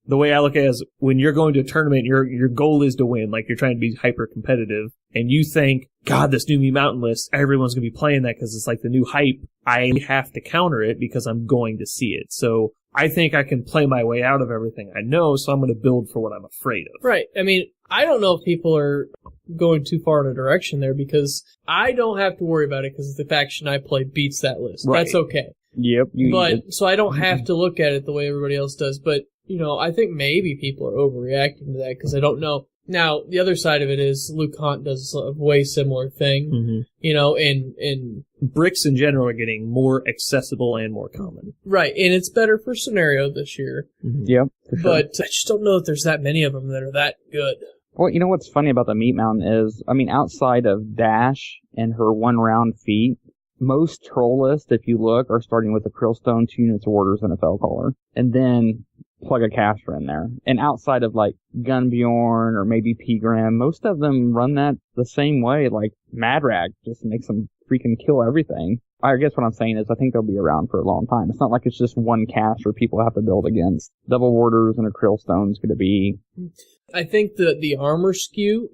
the way I look at it is when you're going to a tournament, your goal is to win. Like, you're trying to be hyper competitive, and you think, God, this new Meat Mountain list, everyone's going to be playing that because it's like the new hype. I have to counter it because I'm going to see it. So, I think I can play my way out of everything I know, so I'm going to build for what I'm afraid of. Right. I mean, I don't know if people are going too far in a direction there, because I don't have to worry about it because the faction I play beats that list. Right. That's okay. Yep. So I don't have to look at it the way everybody else does. But, I think maybe people are overreacting to that because I don't know. Now, the other side of it is Luke Hunt does a way similar thing, and bricks in general are getting more accessible and more common. Right, and it's better for scenario this year. Yep, for sure. But I just don't know if there's that many of them that are that good. Well, you know what's funny about the Meat Mountain is, I mean, outside of Dash and her one-round feat, most troll lists, if you look, are starting with a Krillstone, 2 units of Warders, and a Fellcaller. And then plug a caster in there. And outside of like Gunbjorn or maybe Pgrim, most of them run that the same way. Like Madrag just makes them freaking kill everything. I guess what I'm saying is I think they'll be around for a long time. It's not like it's just one caster people have to build against. Double Warders and a Krillstone is going to be I think the armor skew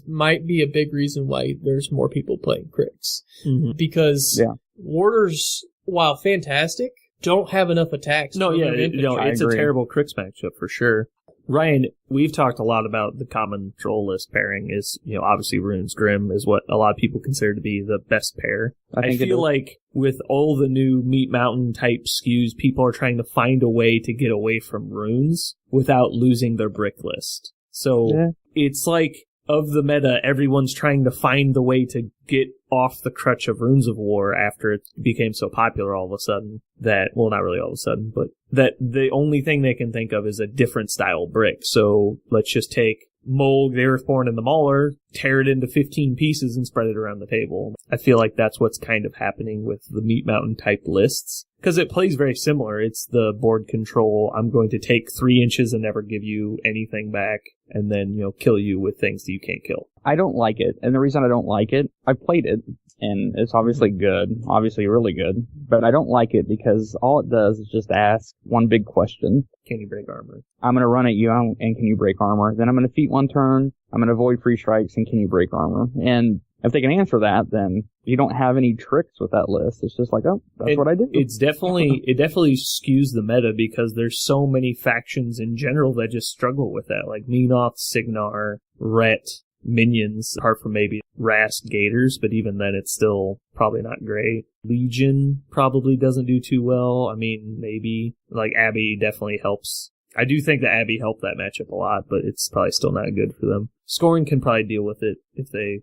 might be a big reason why there's more people playing crits. Mm-hmm. Because warders, while fantastic, don't have enough attacks. It's a terrible crits matchup for sure. Ryan, we've talked a lot about the common troll list pairing is, obviously Rune's Grim is what a lot of people consider to be the best pair. I feel like with all the new Meat Mountain type skews, people are trying to find a way to get away from runes without losing their brick list. So it's like, of the meta, everyone's trying to find the way to get off the crutch of Runes of War after it became so popular all of a sudden that, well, not really all of a sudden, but that the only thing they can think of is a different style brick. So let's just take Mold, the Earthborn, and the Mauler, tear it into 15 pieces and spread it around the table. I feel like that's what's kind of happening with the Meat Mountain type lists. Because it plays very similar. It's the board control. I'm going to take 3 inches and never give you anything back, and then, kill you with things that you can't kill. I don't like it. And the reason I don't like it, I've played it, and it's obviously good. Obviously really good. But I don't like it because all it does is just ask one big question. Can you break armor? I'm going to run at you, and can you break armor? Then I'm going to defeat one turn. I'm going to avoid free strikes, and can you break armor? And if they can answer that, then you don't have any tricks with that list. It's just like, that's what I do. It definitely skews the meta because there's so many factions in general that just struggle with that, like Menoth, Signar, Ret, Minions, apart from maybe Rast Gators, but even then it's still probably not great. Legion probably doesn't do too well. I mean, maybe, like Abbey definitely helps. I do think that Abbey helped that matchup a lot, but it's probably still not good for them. Scoring can probably deal with it if they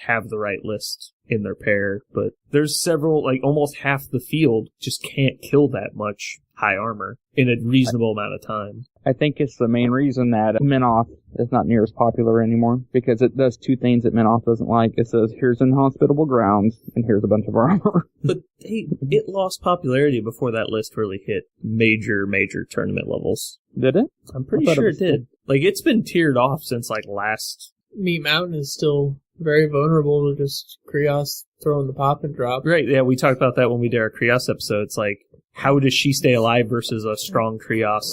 have the right list in their pair, but there's several, like almost half the field just can't kill that much high armor in a reasonable amount of time. I think it's the main reason that Menoth is not near as popular anymore, because it does two things that Menoth doesn't like. It says, here's inhospitable grounds, and here's a bunch of armor. But it lost popularity before that list really hit major tournament levels. Did it? I'm pretty sure it did. Like, it's been tiered off since, like, last... Meat Mountain is still very vulnerable to just Krios throwing the pop and drop. Right, yeah, we talked about that when we did our Krios episode. It's like, how does she stay alive versus a strong Krios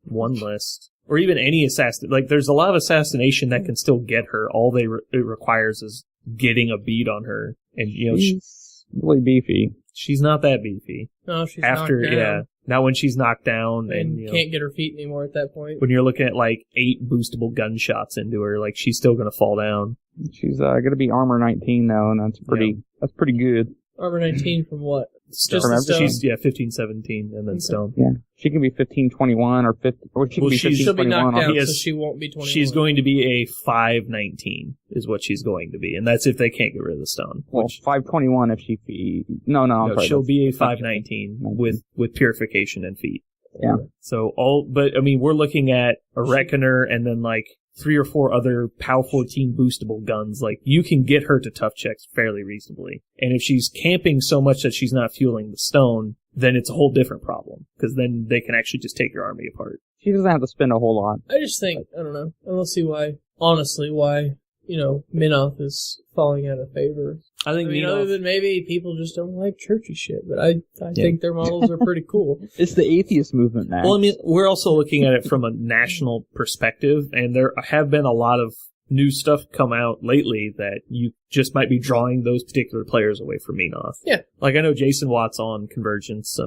one list? Or even any assassin. Like, there's a lot of assassination that can still get her. All it requires is getting a beat on her. And, she's really beefy. She's not that beefy. No, she's knocked down. Yeah. Now when she's knocked down and can't get her feet anymore at that point. When you're looking at like 8 boostable gunshots into her, like she's still gonna fall down. She's gonna be armor 19 though, and that's pretty good. Armor 19 from what? Stone. Just stone? She's 15, 17, and then stone. Yeah, she can be 15, 21 or 50. Or she can be 15, she'll 21. Be knocked down, so she won't be 21. She's going to be a 519 is what she's going to be, and that's if they can't get rid of the stone. Well, 521 if she feet. No, she'll be a 519 with purification and feet. Yeah. So but I mean, we're looking at a Reckoner and then like 3 or 4 other POW 14 boostable guns. Like, you can get her to tough checks fairly reasonably. And if she's camping so much that she's not fueling the stone, then it's a whole different problem. Because then they can actually just take your army apart. She doesn't have to spend a whole lot. I just think, I don't know. I don't see why, honestly, Menoth is falling out of favor. I mean, other than maybe people just don't like churchy shit, but I think their models are pretty cool. It's the atheist movement, man. Well, I mean, we're also looking at it from a national perspective, and there have been a lot of new stuff come out lately that you just might be drawing those particular players away from Menoth. Yeah. Like, I know Jason Watt's on Convergence.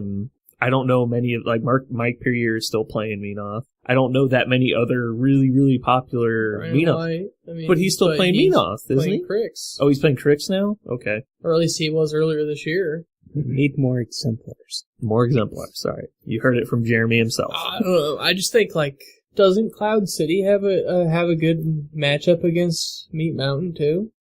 I don't know many of, like, Mike Perrier is still playing Menoth. I don't know that many other really, really popular Menoth. But he's still playing Menoth, isn't he? Crix. Oh, he's playing Crix now? Okay. Or at least he was earlier this year. We need more exemplars. More exemplars, sorry. You heard it from Jeremy himself. I don't know. I just think, doesn't Cloud City have a good matchup against Meat Mountain, too?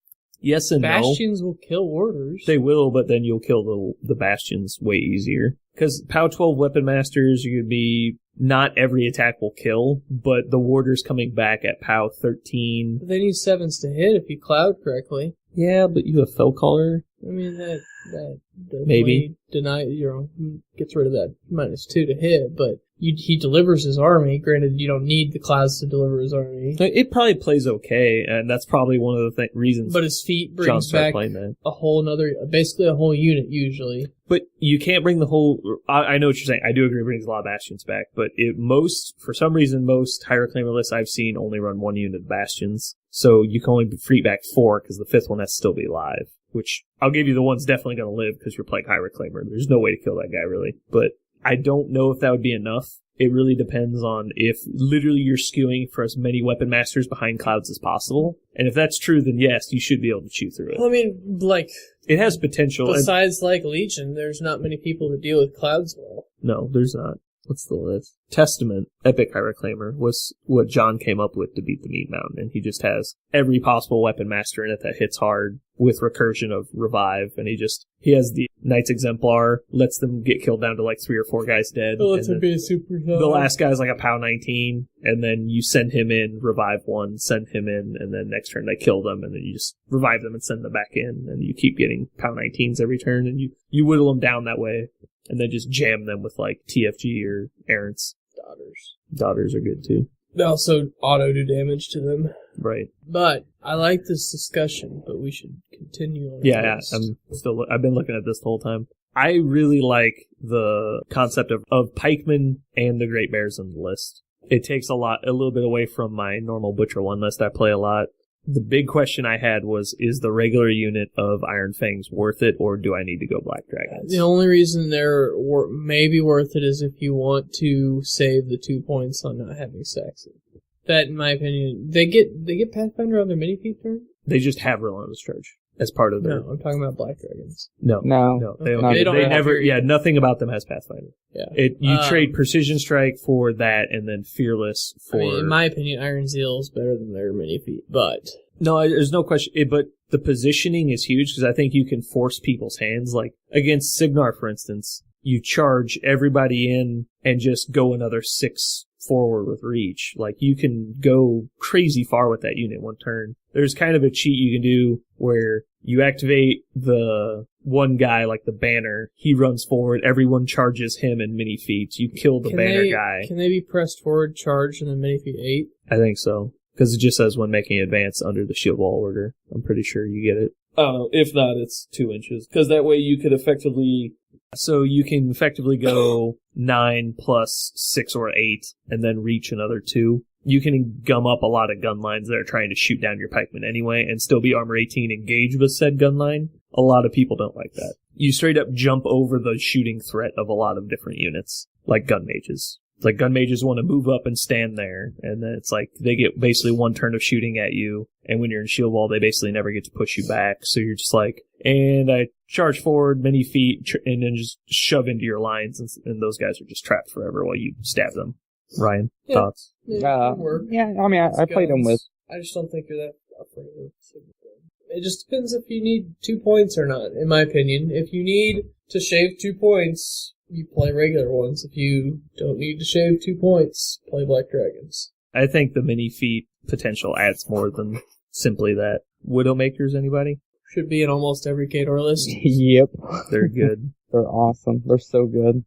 Yes and Bastions will kill warders. They will, but then you'll kill the Bastions way easier. Because POW 12 Weapon Masters, you could be... Not every attack will kill, but the warders coming back at POW 13... But they need 7s to hit if you cloud correctly. Yeah, but you have Fellcaller. I mean, that maybe gets rid of that -2 to hit, but he delivers his army. Granted, you don't need the clouds to deliver his army. It probably plays okay, and that's probably one of the reasons. But his feat brings back a whole basically a whole unit usually. But you can't bring the whole. I know what you're saying. I do agree it brings a lot of bastions back, but for some reason, most high reclaimer lists I've seen only run one unit of bastions. So you can only free back 4 because the 5th one has to still be alive. Which I'll give you the one's definitely going to live because you're playing high reclaimer. There's no way to kill that guy really, but I don't know if that would be enough. It really depends on if literally you're skewing for as many weapon masters behind clouds as possible. And if that's true, then yes, you should be able to chew through it. Well, I mean, it has potential. Besides, Legion, there's not many people that deal with clouds well. No, there's not. What's the list? Testament, Epic High Reclaimer, was what John came up with to beat the Meat Mountain. And he just has every possible weapon master in it that hits hard with recursion of revive. And he has the Knights Exemplar, lets them get killed down to 3 or 4 guys dead. It lets him be a superhero. The last guy's a POW 19, and then you send him in, revive 1, send him in, and then next turn they kill them, and then you just revive them and send them back in, and you keep getting POW 19s every turn, and you whittle them down that way. And then just jam them with TFG or errants. Daughters are good too. They also auto do damage to them. Right. But I like this discussion, but we should continue on. Yeah, I've been looking at this the whole time. I really like the concept of pikemen and the Great Bears in the list. It takes a little bit away from my normal Butcher 1 list I play a lot. The big question I had was, is the regular unit of Iron Fangs worth it, or do I need to go Black Dragons? The only reason they're maybe worth it is if you want to save the 2 points on not having Saxon. That, in my opinion, they get Pathfinder on their mini feat turn? They just have Relentless Charge as part of their... No, I'm talking about Black Dragons. No. They never... Yeah, nothing about them has Pathfinder. Yeah. You trade Precision Strike for that, and then Fearless for... in my opinion, Iron Zeal is better than their mini feat, but... No, there's no question. But the positioning is huge, because I think you can force people's hands. Against Signar, for instance, you charge everybody in and just go another 6 forward with reach. You can go crazy far with that unit one turn. There's kind of a cheat you can do where you activate the one guy, the banner, he runs forward, everyone charges him in mini feats, you kill the banner guy. Can they be pressed forward, charged, and then mini feat 8? I think so. Because it just says when making advance under the shield wall order. I'm pretty sure you get it. I don't know. If not, it's 2 inches. Because that way you could effectively... So you can effectively go 9 plus 6 or 8 and then reach another 2. You can gum up a lot of gun lines that are trying to shoot down your pikemen anyway and still be armor 18 engaged with said gun line. A lot of people don't like that. You straight up jump over the shooting threat of a lot of different units, like gun mages. Gun mages want to move up and stand there, and then it's they get basically 1 turn of shooting at you, and when you're in shield wall, they basically never get to push you back, so you're just and I charge forward many feet, and then just shove into your lines, and those guys are just trapped forever while you stab them. Ryan, thoughts? I played them with... I just don't think you're that afraid of it. It just depends if you need 2 points or not, in my opinion. If you need to shave 2 points... You play regular ones. If you don't need to shave 2 points, play Black Dragons. I think the mini feat potential adds more than simply that. Widowmakers, anybody? Should be in almost every Khador list. Yep. They're good. They're awesome. They're so good.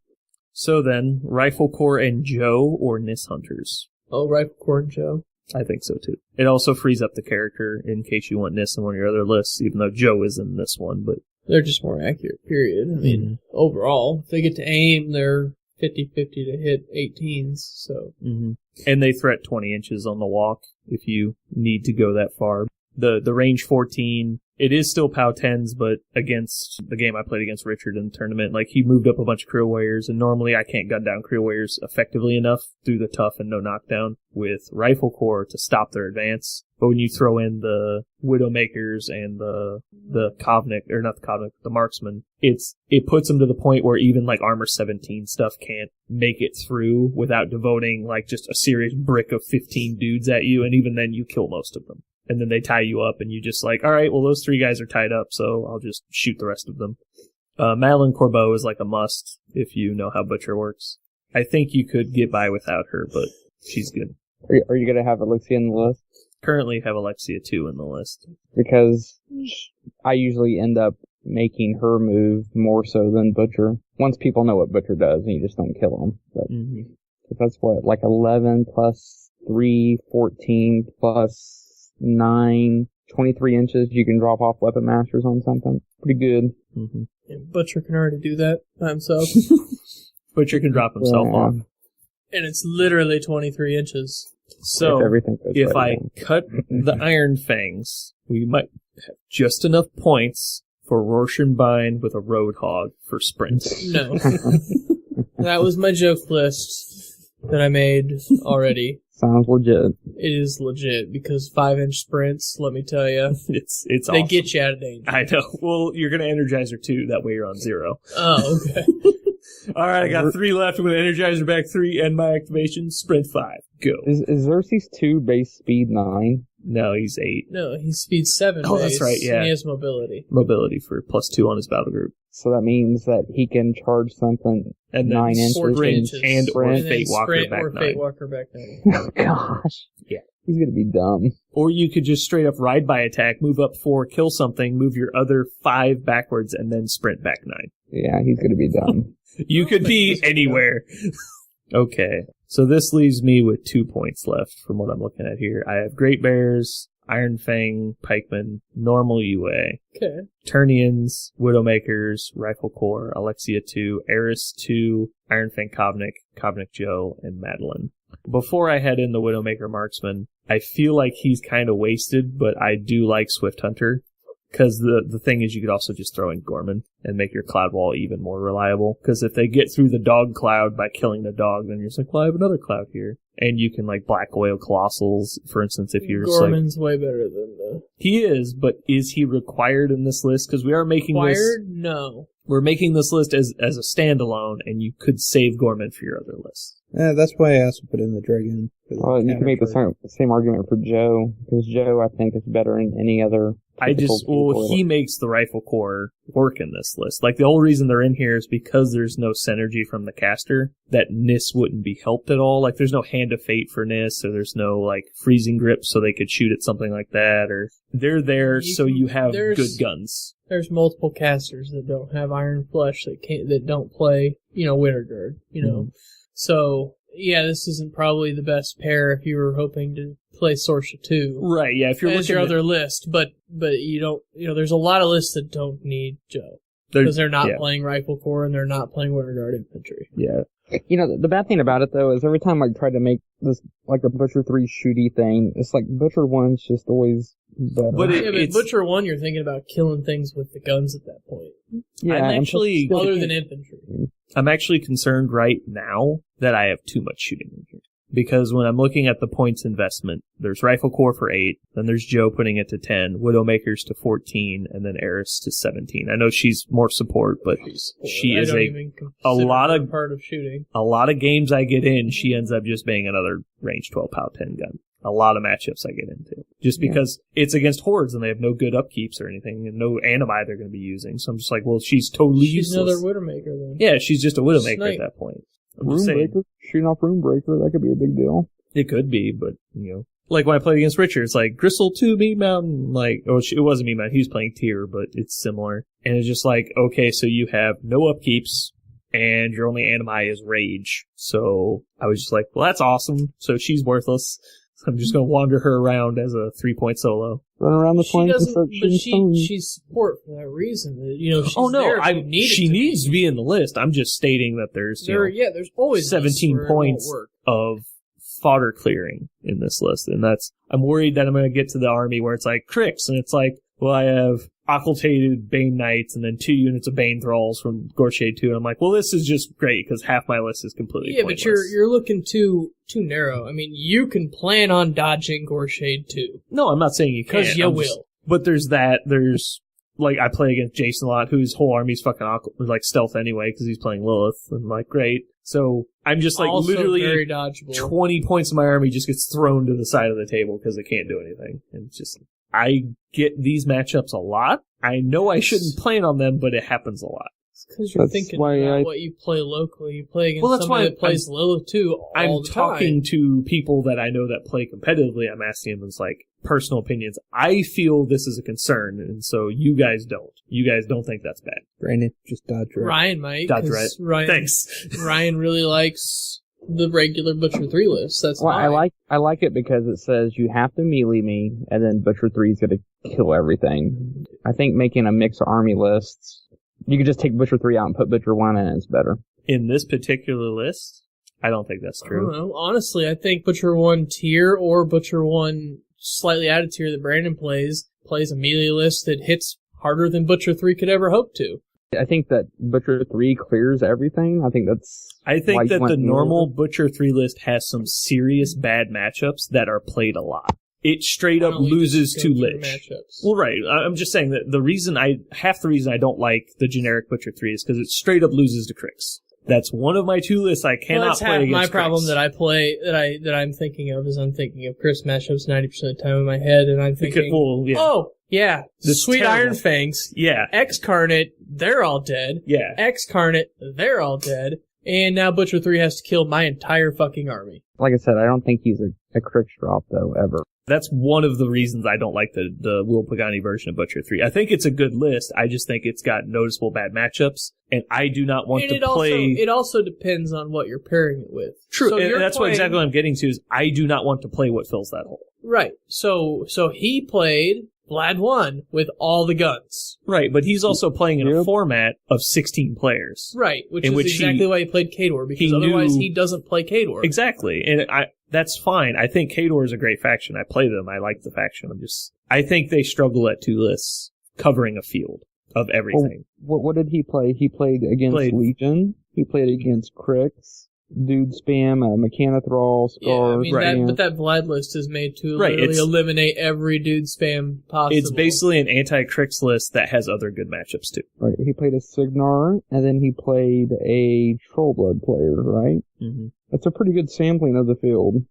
So then, Rifle Corps and Joe or Nis Hunters? Oh, Rifle Corps and Joe. I think so too. It also frees up the character in case you want Nis in one of your other lists, even though Joe is in this one, but... They're just more accurate, period. I mean, overall, if they get to aim, they're 50-50 to hit 18s, so... Mm-hmm. And they threat 20 inches on the walk if you need to go that far. The range 14, it is still POW 10s, but against the game I played against Richard in the tournament, he moved up a bunch of Creel Warriors, and normally I can't gun down Creel Warriors effectively enough through the tough and no knockdown with Rifle Corps to stop their advance. But when you throw in the Widowmakers and the Kovnik, or not the Kovnik, the Marksman, it puts them to the point where even Armor 17 stuff can't make it through without devoting just a serious brick of 15 dudes at you, and even then you kill most of them. And then they tie you up, and you just alright, well those 3 guys are tied up, so I'll just shoot the rest of them. Madeline Corbeau is a must, if you know how Butcher works. I think you could get by without her, but she's good. Are you going to have Alexia in the list? Currently have Alexia 2 in the list. Because I usually end up making her move more so than Butcher. Once people know what Butcher does, and you just don't kill him. But That's what, like 11 plus 3, 14 plus 9, 23 inches. You can drop off weapon masters on something. Pretty good. Mm-hmm. Yeah, Butcher can already do that by himself. Butcher can drop himself off. And it's literally 23 inches. So, if I cut the Iron Fangs, we might have just enough points for Rorschenbein with a Roadhog for sprint. No. That was my joke list that I made already. Sounds legit. It is legit, because 5-inch sprints, let me tell you, it's they awesome. get you out of danger. I know. Well, you're going to Energizer 2, that way you're on 0. Oh, okay. All right, I got 3 left. I'm going to Energizer back 3, end my activation, sprint 5. Go. Is Xerxes 2 base speed 9? No, he's 8. No, he's speed 7 Oh, base, that's right, yeah. and he has mobility. Mobility for +2 on his battle group. So that means that he can charge something And then 9 inches. 14 inches. And or And then Fate Walker sprint back or 9. Fate Walker back 9. Oh, gosh. Yeah. He's going to be dumb. Or you could just straight up ride by attack, move up 4, kill something, move your other 5 backwards, and then sprint back 9. Yeah, he's going to be dumb. You could be anywhere. Okay, so this leaves me with 2 points left from what I'm looking at here. I have Great Bears, Iron Fang, Pikemen, normal UA, Okay. Turnians, Widowmakers, Rifle Corps, Alexia 2, Eris 2, Iron Fang Kobnik, Kobnik Joe, and Madeline. Before I head in the Widowmaker Marksman, I feel like he's kind of wasted, but I do like Swift Hunter. Because the thing is, you could also just throw in Gorman and make your cloud wall even more reliable. Because if they get through the dog cloud by killing the dog, then you're just like, well, I have another cloud here. And you can, like, black oil colossals, for instance, if you're just Gorman's way better than the... He is, but is he required in this list? Because we are making Required? No. We're making this list as a standalone, and you could save Gorman for your other list. Yeah, that's why I also put in the Dragon. Well, you can make the same argument for Joe, because Joe, I think, is better in any other... He makes the Rifle Corps work in this list. Like, the whole reason they're in here is because there's no synergy from the caster, that Nis wouldn't be helped at all. Like, there's no Hand of Fate for Nis, or there's no, like, freezing grip so they could shoot at something like that, or they're there you have good guns. There's multiple casters that don't have Iron Flesh that don't play, Winter Guard, So, yeah, this isn't probably the best pair if you were hoping to play Sorsha 2. Right, yeah, if you're looking at your other list, but you don't, there's a lot of lists that don't need Joe. Because they're not playing Rifle Corps and they're not playing Winter Guard Infantry. Yeah. The bad thing about it, though, is every time I try to make this, like, a Butcher 3 shooty thing, it's like Butcher 1's just always better. But Butcher 1, you're thinking about killing things with the guns at that point. Yeah, other than infantry. I'm actually concerned right now that I have too much shooting in here. Because when I'm looking at the points investment, there's Rifle Corps for 8, then there's Joe putting it to 10, Widowmakers to 14, and then Eris to 17. I know she's more support, but she is a lot of part of shooting. A lot of games I get in, she ends up just being another range 12 pow 10 gun. A lot of matchups I get into. Just because it's against hordes and they have no good upkeeps or anything, and no animi they're going to be using. So I'm just like, well, she's totally useless. She's another Widowmaker then. Yeah, she's just a Widowmaker at that point. Runebreaker, shooting off Runebreaker, that could be a big deal. It could be, but, like when I played against Richard, it's like, Gristle 2, Meat Mountain, it wasn't Meat Mountain, he was playing Tier, but it's similar. And it's just like, okay, so you have no upkeeps, and your only animi is Rage. So I was just like, well, that's awesome, so she's worthless. So I'm just going to wander her around as a 3-point solo. Run around the point and start shooting stones. She's support for that reason. She's she needs to be in the list. I'm just stating that there's always 17 points of fodder clearing in this list, and I'm worried that I'm going to get to the army where it's like Crix, and it's like, well, I have occultated Bane Knights and then 2 units of Bane Thralls from Gorshade 2, and I'm like, well, this is just great because half my list is completely pointless. But you're looking too narrow. I mean, you can plan on dodging Gorshade 2. No, I'm not saying you can't. Because you will. But there's like, I play against Jason a lot, whose whole army's fucking stealth anyway because he's playing Lilith, and like, great. So I'm just like, also literally very dodgeable. 20 points of my army just gets thrown to the side of the table because they can't do anything. And it's just, I get these matchups a lot. I know I shouldn't plan on them, but it happens a lot. It's because you're thinking about what you play locally. You play against somebody that plays Lilith too all the time. I'm talking to people that I know that play competitively. I'm asking them like personal opinions. I feel this is a concern, and so you guys don't. You guys don't think that's bad. Brandon, just dodge right. Ryan might. Dodge right. Ryan, thanks. Ryan really likes the regular Butcher 3 list. That's fine. I like it because it says you have to melee me, and then Butcher 3 is going to kill everything. I think making a mixed army list, you could just take Butcher 3 out and put Butcher 1 in, and it's better. In this particular list, I don't think that's true. I don't know. Honestly, I think Butcher 1 tier or Butcher 1 slightly added tier that Brandon plays a melee list that hits harder than Butcher 3 could ever hope to. I think that Butcher 3 clears everything. I think that the normal Butcher 3 list has some serious bad matchups that are played a lot. It straight up loses to Lich. Matchups. Well, right. I'm just saying that half the reason I don't like the generic Butcher 3 is because it straight up loses to Crix. That's one of my 2 lists I cannot play against my Crix. problem that I play that I'm thinking of is I'm thinking of Crix matchups 90% of the time in my head, and I'm thinking, oh yeah, the Sweet terrible. Iron Fangs, yeah, X-Carnate, they're all dead, yeah, X-Carnate, they're all dead, and now Butcher 3 has to kill my entire fucking army. Like I said, I don't think he's a Crix drop though ever. That's one of the reasons I don't like the Will Pagani version of Butcher 3. I think it's a good list. I just think it's got noticeable bad matchups, and I do not want to play... It also depends on what you're pairing it with. True, so and that's what exactly what I'm getting to, is I do not want to play what fills that hole. Right. So he played Vlad 1 with all the guns. Right, but he's also playing in a format of 16 players. Right, which is exactly why he played Khador, because otherwise he doesn't play Khador. Exactly, and that's fine. I think Khador is a great faction. I play them. I like the faction. I think they struggle at 2 lists covering a field of everything. Well, what did he play? He played against Legion. He played against Crix. Dude spam, Mechanothrall, Scar. Yeah, I mean, but that Vlad list is made to literally eliminate every dude spam possible. It's basically an anti-Crix list that has other good matchups too. Right, he played a Signar, and then he played a Trollblood player, right? Mm-hmm. That's a pretty good sampling of the field.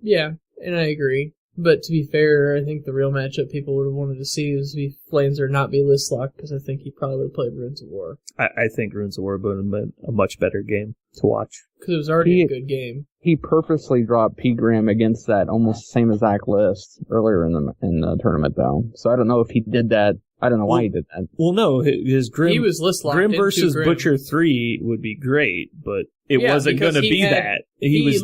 Yeah, and I agree. But to be fair, I think the real matchup people would have wanted to see is Flameser not be list locked, because I think he probably would have played Runes of War. I think Runes of War would have been a much better game to watch. Because it was already a good game. He purposely dropped P-Gram against that almost same exact list earlier in the tournament, though. So I don't know if he did that. I don't know why he did that. Well, no, his Grim, he was list locked Grim versus Butcher 3 would be great, but it wasn't going to be that. He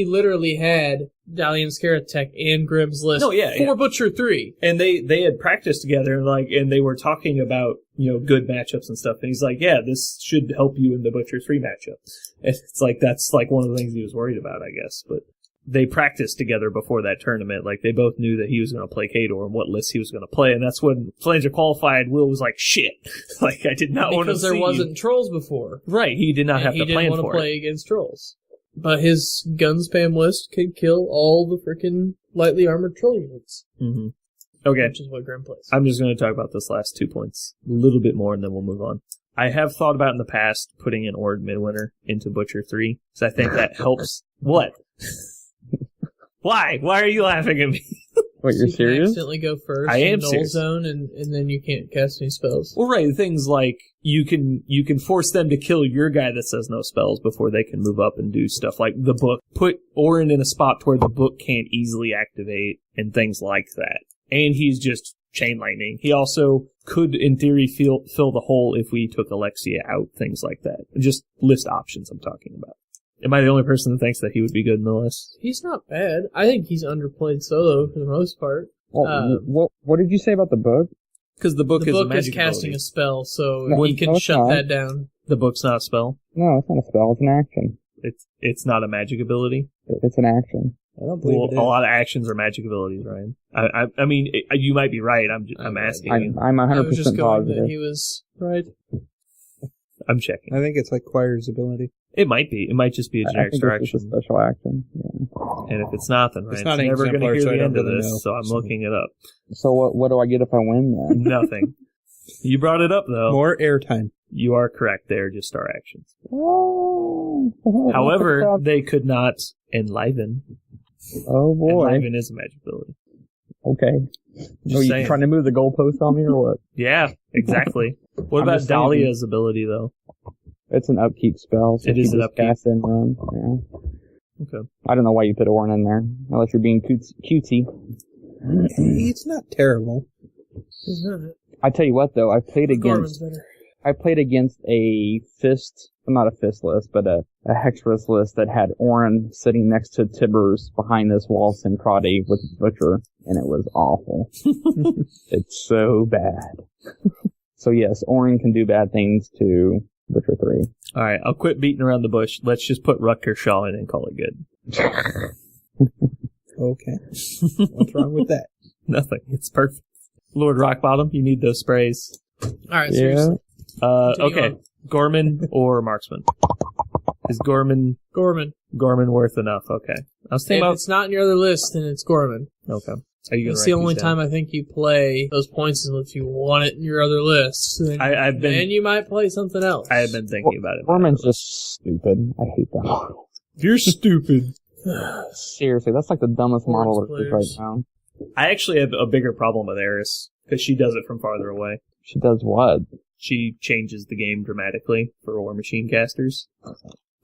literally had Dalian Scaratech and Grim's list for Butcher 3. And they had practiced together, and they were talking about, good matchups and stuff. And he's like, yeah, this should help you in the Butcher 3 matchup. And it's like, that's like one of the things he was worried about, I guess. But they practiced together before that tournament. Like, they both knew that he was going to play Khador and what list he was going to play. And that's when Flanger qualified. Will was like, shit. Like, I did not want to see. Because there wasn't trolls before. Right. He did not have to plan for it. He didn't want to play against trolls. But his gun spam list could kill all the freaking lightly armored troll units. Mm-hmm. Okay. Which is what Grim plays. I'm just going to talk about this last 2 points a little bit more, and then we'll move on. I have thought about in the past putting an Ord Midwinter into Butcher 3, because I think that helps. What? Why? Why are you laughing at me? Wait, you're serious? You accidentally go first. I am Null serious. Zone, and then you can't cast any spells. Well, right. Things like you can force them to kill your guy that says no spells before they can move up and do stuff like the book. Put Orin in a spot where the book can't easily activate and things like that. And he's just chain lightning. He also could, in theory, fill the hole if we took Alexia out. Things like that. Just list options I'm talking about. Am I the only person that thinks that he would be good in the list? He's not bad. I think he's underplayed solo for the most part. What did you say about the book? Because the book is a magic is casting ability. a spell, so he can shut that down. The book's not a spell? No, it's not a spell. It's an action. It's not a magic ability? It's an action. I don't believe it is. A lot of actions are magic abilities, Ryan. I mean, you might be right. I'm asking you. I'm 100% positive. That he was right. I'm checking. I think it's like Quire's ability. It might be. It might just be a generic action. It's just a special action. Yeah. And if it's not, then Ryan's not never going to hear the end of this, know. so I'm looking it up. So what do I get if I win then? Nothing. You brought it up, though. More airtime. You are correct. They are just star actions. Oh, However, they could not enliven. Oh, boy. Enliven is a magic ability. Okay. Are you trying to move the goalpost on me or what? Yeah, exactly. What about Dahlia's ability, though? It's an upkeep spell. So it is an upkeep. Cast and run. Yeah. Okay. I don't know why you put Orin in there, unless you're being cutesy. It's not terrible. He's not. I tell you what, though, I played against a Fist not a fist list, but a Hexpress list that had Orin sitting next to Tibbers behind this wall Syncrati with Butcher, and it was awful. It's so bad. So yes, Orin can do bad things to Butcher 3. Alright, I'll quit beating around the bush. Let's just put Rutger Shaw in and call it good. Okay. What's wrong with that? Nothing. It's perfect. Lord Rockbottom, you need those sprays. Alright, seriously. Okay. On. Gorman or Marksman? Is Gorman worth enough? Okay. I was thinking if it's not in your other list, then it's Gorman. Okay. Are you It's the only time I think you play those points if you want it in your other list. Then you might play something else. I have been thinking about it. Gorman's just stupid. I hate that model. You're stupid. Seriously, that's like the dumbest model there is right now. I actually have a bigger problem with Eris, because she does it from farther away. She does what? She changes the game dramatically for Warmachine casters.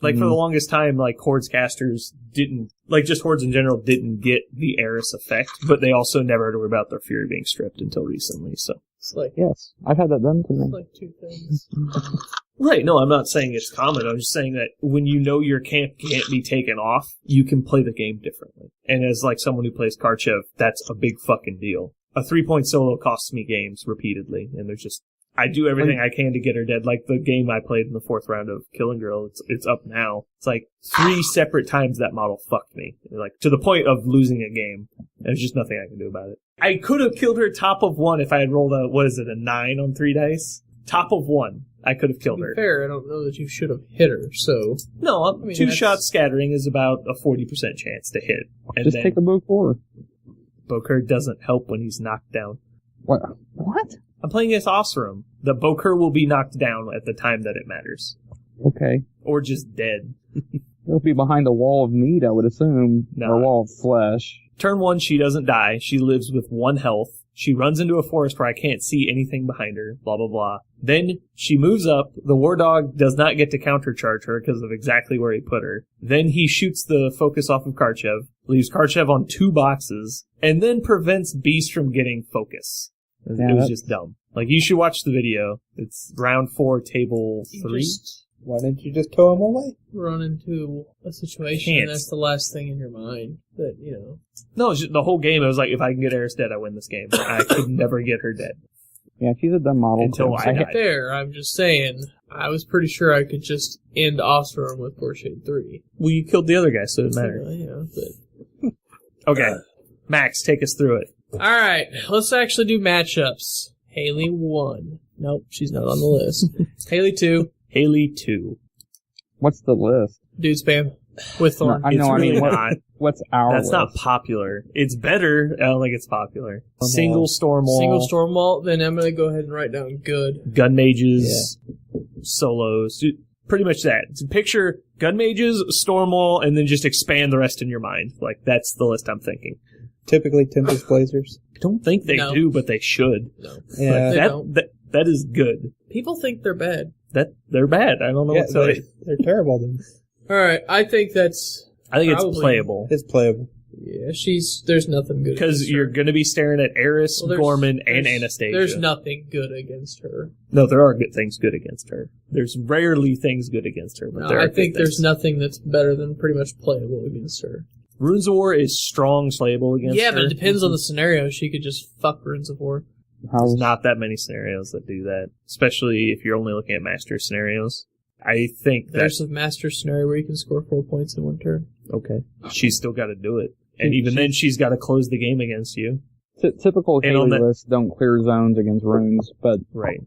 Like, for the longest time, like, Hordes casters didn't, like, just Hordes in general didn't get the Eris effect, but they also never had to worry about their Fury being stripped until recently, so. It's like, yes, I've had that done to me. It's like two things. Right, no, I'm not saying it's common. I'm just saying that when you know your camp can't be taken off, you can play the game differently. And as, like, someone who plays Karchev, that's a big fucking deal. A 3-point solo costs me games repeatedly, and there's just, I do everything I can to get her dead. Like the game I played in the 4th round of Killing Girl, it's up now. It's like 3 separate times that model fucked me. Like, to the point of losing a game. There's just nothing I can do about it. I could have killed her top of 1 if I had rolled a 9 on 3 dice? Top of 1. I could have killed her. Fair, I don't know that you should have hit her, so... No, 2-shot scattering is about a 40% chance to hit. And just take a Bokor. Bokor doesn't help when he's knocked down. What? I'm playing against Osram. The Bokor will be knocked down at the time that it matters. Okay. Or just dead. He'll be behind a wall of meat, I would assume. No. Or a wall of flesh. Turn 1, she doesn't die. She lives with 1 health. She runs into a forest where I can't see anything behind her, blah, blah, blah. Then she moves up. The War Dog does not get to countercharge her because of exactly where he put her. Then he shoots the focus off of Karchev, leaves Karchev on 2 boxes, and then prevents Beast from getting focus. It was just dumb. Like, you should watch the video. It's round 4, table 3. Why didn't you just tow him away? Run into a situation, and that's the last thing in your mind that, No, it's just the whole game, it was like, if I can get Eris dead, I win this game. I could never get her dead. Yeah, she's a dumb model. Until I died. Fair, I'm just saying, I was pretty sure I could just end Offstorm with Borshade 3. Well, you killed the other guy, so it didn't matter. Yeah, Okay, Max, take us through it. Alright, let's actually do matchups. Haley 1. Nope, she's not on the list. Haley 2. Haley 2. What's the list? Dude spam. With Thorn. What's our That's list? not popular. It's better. I don't think it's popular. Single Stormwall. Single Stormwall, then I'm going to go ahead and write down good. Gun Mages. Yeah. Solos. Pretty much that. So picture Gun Mages, Stormwall, and then just expand the rest in your mind. Like, that's the list I'm thinking. Typically Tempest Blazers. I don't think they do, but they should. No. Yeah. That is good. People think they're bad. They're bad. I don't know what to say. They're terrible then. Alright, I think it's playable. It's playable. Yeah, there's nothing good because you're going to be staring at Eris, Gorman, and Anastasia. There's nothing good against her. No, there are good things good against her. There's rarely things good against her. But I think there's nothing that's better than pretty much playable against her. Runes of War is strong playable against her. Yeah, but it depends on the scenario. She could just fuck Runes of War. There's not that many scenarios that do that, especially if you're only looking at master scenarios. I think there's a master scenario where you can score 4 points in 1 turn. Okay. She's still got to do it. And even then, she's got to close the game against you. Typical Haley lists don't clear zones against runes, but... Right.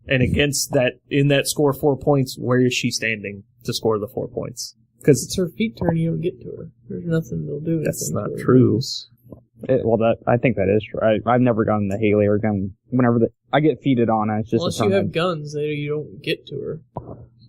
And against that, in that score 4 points, where is she standing to score the 4 points? Because it's her feet turn, you don't get to her. There's nothing they'll do. That's not true. I think that is true. I've never gone to Haley or gone whenever I get feeded on. It's just unless you have guns, you don't get to her.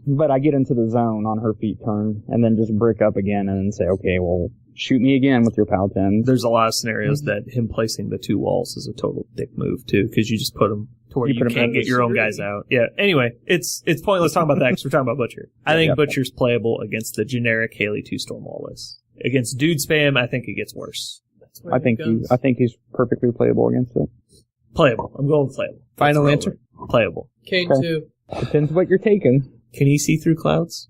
But I get into the zone on her feet turn, and then just brick up again, and then say, okay, well, shoot me again with your Paladins. There's a lot of scenarios that him placing the 2 walls is a total dick move, too, because you just put them to where you can't get your own guys out. Yeah, anyway, it's pointless talking about that because we're talking about Butcher. I think Butcher's playable against the generic Haley 2 Stormwall list. Against Dude Spam, I think it gets worse. I think he's perfectly playable against it. Playable. I'm going with playable. Final answer? Playable. Kane 2. Depends what you're taking. Can he see through clouds?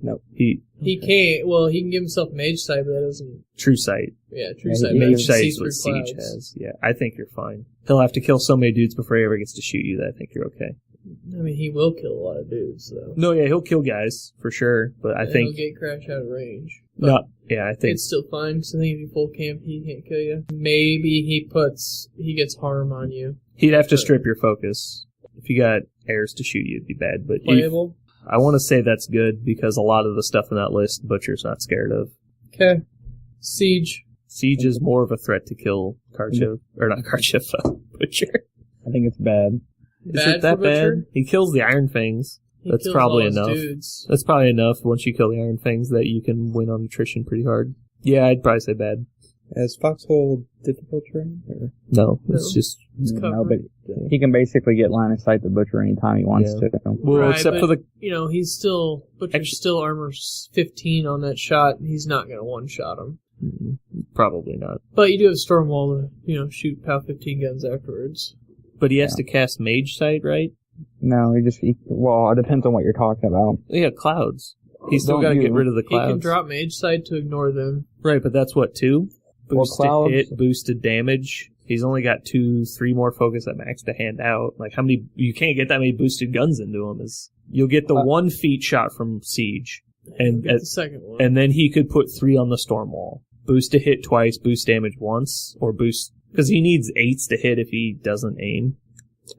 No. He can't. Well, he can give himself mage sight, but that doesn't. True sight. Yeah, true sight. Mage sight is what Siege has. Yeah, I think you're fine. He'll have to kill so many dudes before he ever gets to shoot you that I think you're okay. I mean, he will kill a lot of dudes, though. No, yeah, he'll kill guys for sure, but I think he'll get Crash out of range. No, yeah, I think it's still fine. Because I think if you full camp, he can't kill you. Maybe he gets harm on you. He'd have to strip your focus. If you got airs to shoot you, it'd be bad. But playable. I want to say that's good because a lot of the stuff in that list, Butcher's not scared of. Okay. Siege. Siege is more of a threat to kill Karchev. Or not Karchev, Butcher. I think it's bad. Is it that bad? He kills the Iron Fangs. That's probably enough. Dudes. That's probably enough once you kill the Iron Fangs that you can win on attrition pretty hard. Yeah, I'd probably say bad. Has Foxhole difficult terrain? Or? No, it's just... No, but he can basically get line of sight the Butcher anytime he wants to. Well, right, except for the... he's still... Butcher's still armor 15 on that shot. He's not going to one-shot him. Probably not. But you do have Stormwall to, shoot POW 15 guns afterwards. But he has to cast Mage Sight, right? No, it depends on what you're talking about. Yeah, clouds. He's still got to get rid of the clouds. He can drop Mage Sight to ignore them. Right, but that's what, 2? Boosted hit, boosted damage. He's only got 2, 3 more focus at max to hand out. Like, how many... You can't get that many boosted guns into him. You'll get the 1 feet shot from Siege. And the second one. And then he could put 3 on the Stormwall. Boost to hit twice, boost damage once, or boost... Because he needs 8s to hit if he doesn't aim.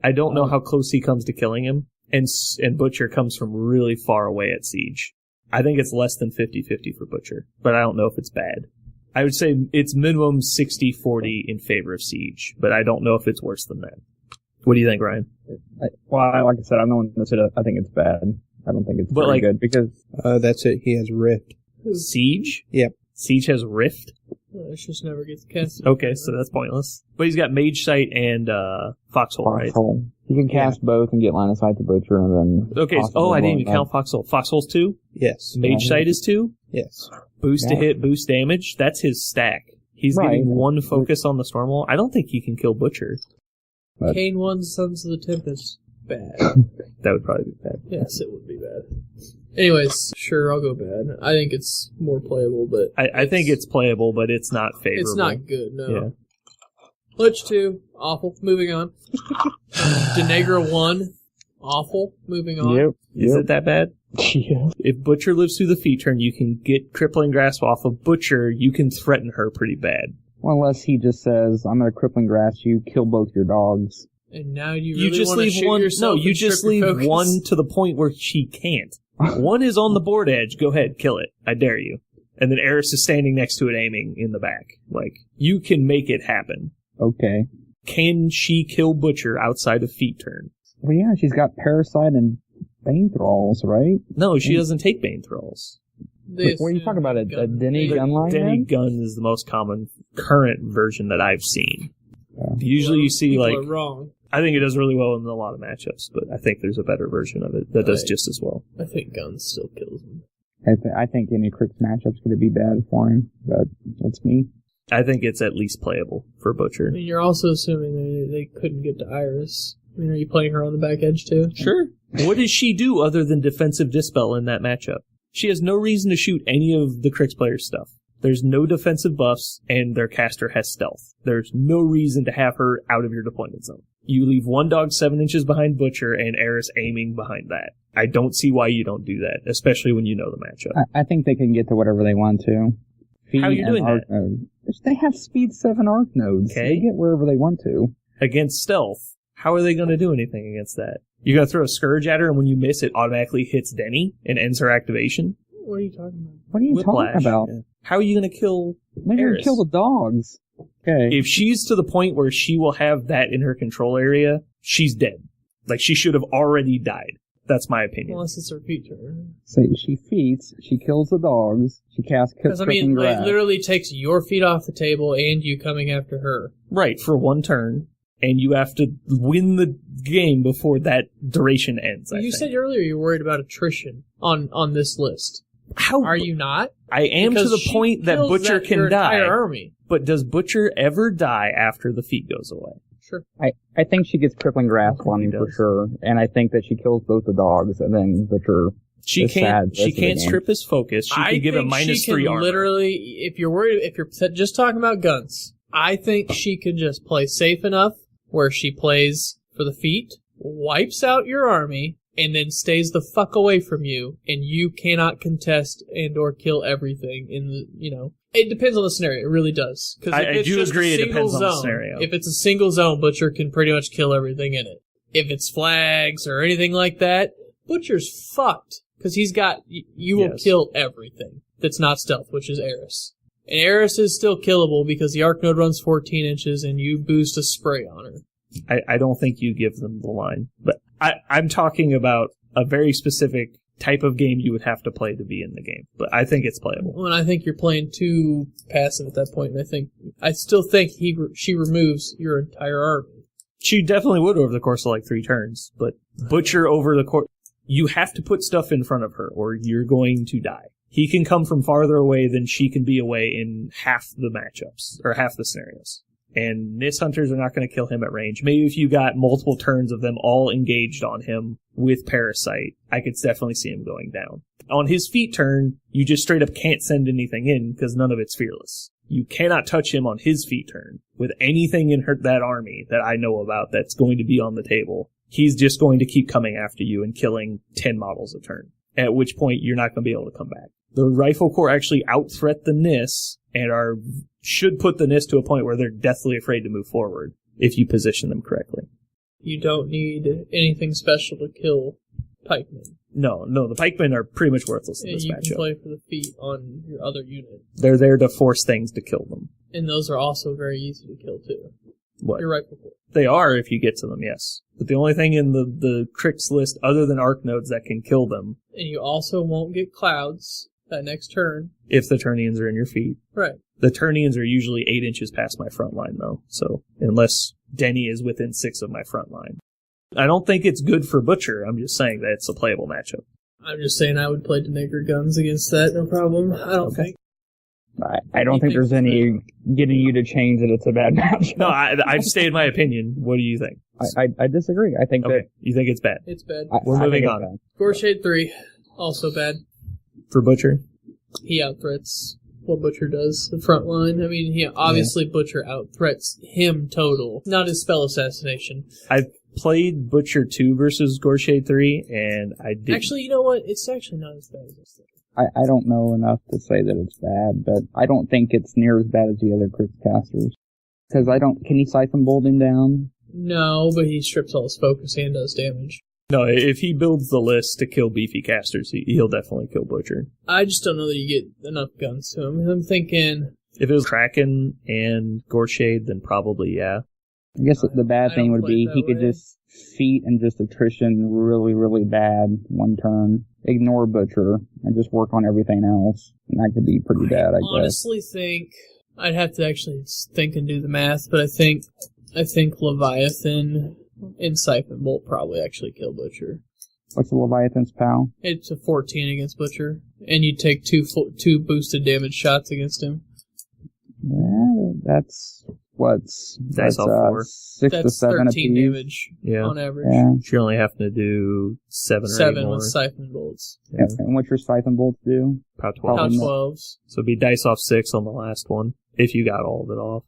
I don't know how close he comes to killing him. And Butcher comes from really far away at Siege. I think it's less than 50-50 for Butcher. But I don't know if it's bad. I would say it's minimum 60-40 in favor of Siege, but I don't know if it's worse than that. What do you think, Ryan? Like I said, I'm the one that said I think it's bad. I don't think it's very good because... that's it. He has Rift. Siege? Yep. Siege has Rift? It just never gets cast. Okay, so that's pointless. But he's got Mage Sight and Foxhole, right? He can cast both and get line of sight to Butcher and then... Okay, I didn't even count Foxhole. Foxhole's 2? Yes. Mage Sight is 2? Yes. Boost to hit, boost damage. That's his stack. He's getting 1 focus on the Stormwall. I don't think he can kill Butcher. Kane 1, Sons of the Tempest. Bad. That would probably be bad. Yes, it would be bad. Anyways, sure, I'll go bad. I think it's more playable, but... I think it's playable, but it's not favorable. It's not good, no. Yeah. Lich 2, awful. Moving on. Denegra 1, awful. Moving on. Yep. Is it that bad? Yeah. If Butcher lives through the feat turn, you can get Crippling Grasp off of Butcher. You can threaten her pretty bad. Well, unless he just says, I'm going to Crippling Grasp you, kill both your dogs. And now you really just want to leave shoot one. yourself No, you just leave focus. 1 to the point where she can't. 1 is on the board edge. Go ahead, kill it. I dare you. And then Eris is standing next to it, aiming in the back. Like, you can make it happen. Okay. Can she kill Butcher outside of feat turn? Well, yeah, she's got Parasite and Bane Thralls, right? No, she doesn't take Bane Thralls. What are you talking about? A Denny gun line? Denny gun is the most common current version that I've seen. Yeah. Usually you see, People like... are wrong. I think it does really well in a lot of matchups, but I think there's a better version of it that does just as well. I think guns still kills him. I think any Crix matchup's going to be bad for him, but that's me. I think it's at least playable for Butcher. I mean, you're also assuming they couldn't get to Iris. I mean, are you playing her on the back edge, too? Sure. What does she do other than defensive dispel in that matchup? She has no reason to shoot any of the Crix players' stuff. There's no defensive buffs, and their caster has stealth. There's no reason to have her out of your deployment zone. You leave 1 dog 7 inches behind Butcher and Eris aiming behind that. I don't see why you don't do that, especially when you know the matchup. I think they can get to whatever they want to. How are you doing that? They have speed 7 arc nodes. Okay. They get wherever they want to. Against stealth, how are they going to do anything against that? You got to throw a Scourge at her, and when you miss, it automatically hits Denny and ends her activation? What are you talking about? What are you talking about? Yeah. How are you going to kill Maybe Eris? Kill the dogs. Okay. If she's to the point where she will have that in her control area, she's dead. Like, she should have already died. That's my opinion. Unless it's her feat turn. So she feats, she kills the dogs, she casts Because, I mean, it literally takes your feet off the table and you coming after her. Right, for 1 turn. And you have to win the game before that duration ends, I think. Said earlier you're worried about attrition on this list. How are you not? I am because to the point that Butcher can die. Army. But does Butcher ever die after the feat goes away? Sure. I think she gets Crippling Grasp on him for sure, and I think that she kills both the dogs, and then Butcher She can't strip his focus. She can give him -3 armor. Literally, if you're just talking about guns, I think she could just play safe enough where she plays for the feet, wipes out your army, and then stays the fuck away from you, and you cannot contest and or kill everything in the, It depends on the scenario. It really does. I do agree it depends on the scenario. If it's a single zone, Butcher can pretty much kill everything in it. If it's flags or anything like that, Butcher's fucked. Because you will kill everything that's not stealth, which is Eris. And Eris is still killable because the arc node runs 14 inches and you boost a spray on her. I don't think you give them the line. But I'm talking about a very specific type of game you would have to play to be in the game. But I think it's playable. Well, and I think you're playing too passive at that point. And I still think she removes your entire army. She definitely would over the course of like 3 turns. But Butcher over the course... You have to put stuff in front of her, or you're going to die. He can come from farther away than she can be away in half the matchups, or half the scenarios. And Nis Hunters are not going to kill him at range. Maybe if you got multiple turns of them all engaged on him with Parasite, I could definitely see him going down. On his feet turn, you just straight up can't send anything in, because none of it's fearless. You cannot touch him on his feet turn with anything in that army that I know about that's going to be on the table. He's just going to keep coming after you and killing 10 models a turn, at which point you're not going to be able to come back. The Rifle Corps actually out-threat the Nis and should put the Nis to a point where they're deathly afraid to move forward if you position them correctly. You don't need anything special to kill pikemen. No, the pikemen are pretty much worthless in this matchup. You can play for the feet on your other unit. They're there to force things to kill them. And those are also very easy to kill, too. What? Your Rifle Corps. They are if you get to them, yes. But the only thing in the tricks list other than arc nodes that can kill them... And you also won't get clouds that next turn. If the Turnians are in your feet. Right. The Turnians are usually 8 inches past my front line, though. So, unless Denny is within 6 of my front line. I don't think it's good for Butcher. I'm just saying that it's a playable matchup. I'm just saying I would play Dagger guns against that, no problem. I don't think. I don't think there's any getting you to change that it's a bad match. No, I've stated my opinion. What do you think? I disagree. I think that... You think it's bad? It's bad. We're moving on. Goreshade 3, also bad. For Butcher? He out-threats what Butcher does, the front line. I mean, obviously Butcher out-threats him total, not his spell assassination. I've played Butcher 2 versus Goreshade 3, and I did. Actually, you know what? It's actually not as bad as this thing. I don't know enough to say that it's bad, but I don't think it's near as bad as the other Crypt casters. Because can he Siphon Bolt him down? No, but he strips all his focus and does damage. No, if he builds the list to kill beefy casters, he'll definitely kill Butcher. I just don't know that you get enough guns to him. I'm thinking... If it was Kraken and Goreshade, then probably, yeah. I guess the bad thing would be he could just feat and just attrition really, really bad one turn. Ignore Butcher and just work on everything else. And that could be pretty bad, I guess. I honestly think... I'd have to actually think and do the math, but I think Leviathan and Siphon Bolt probably actually kill Butcher. What's the Leviathan's POW? It's a 14 against Butcher, and you take two boosted damage shots against him. Yeah, that's Dice off 4. 6 to 7 13 apiece. damage on average. Yeah. You're only having to do 7 or 8 more. With Siphon Bolts. Yeah. And what's your Siphon Bolts do? POW 12. POW 12s. So it'd be dice off 6 on the last one, if you got all of it off.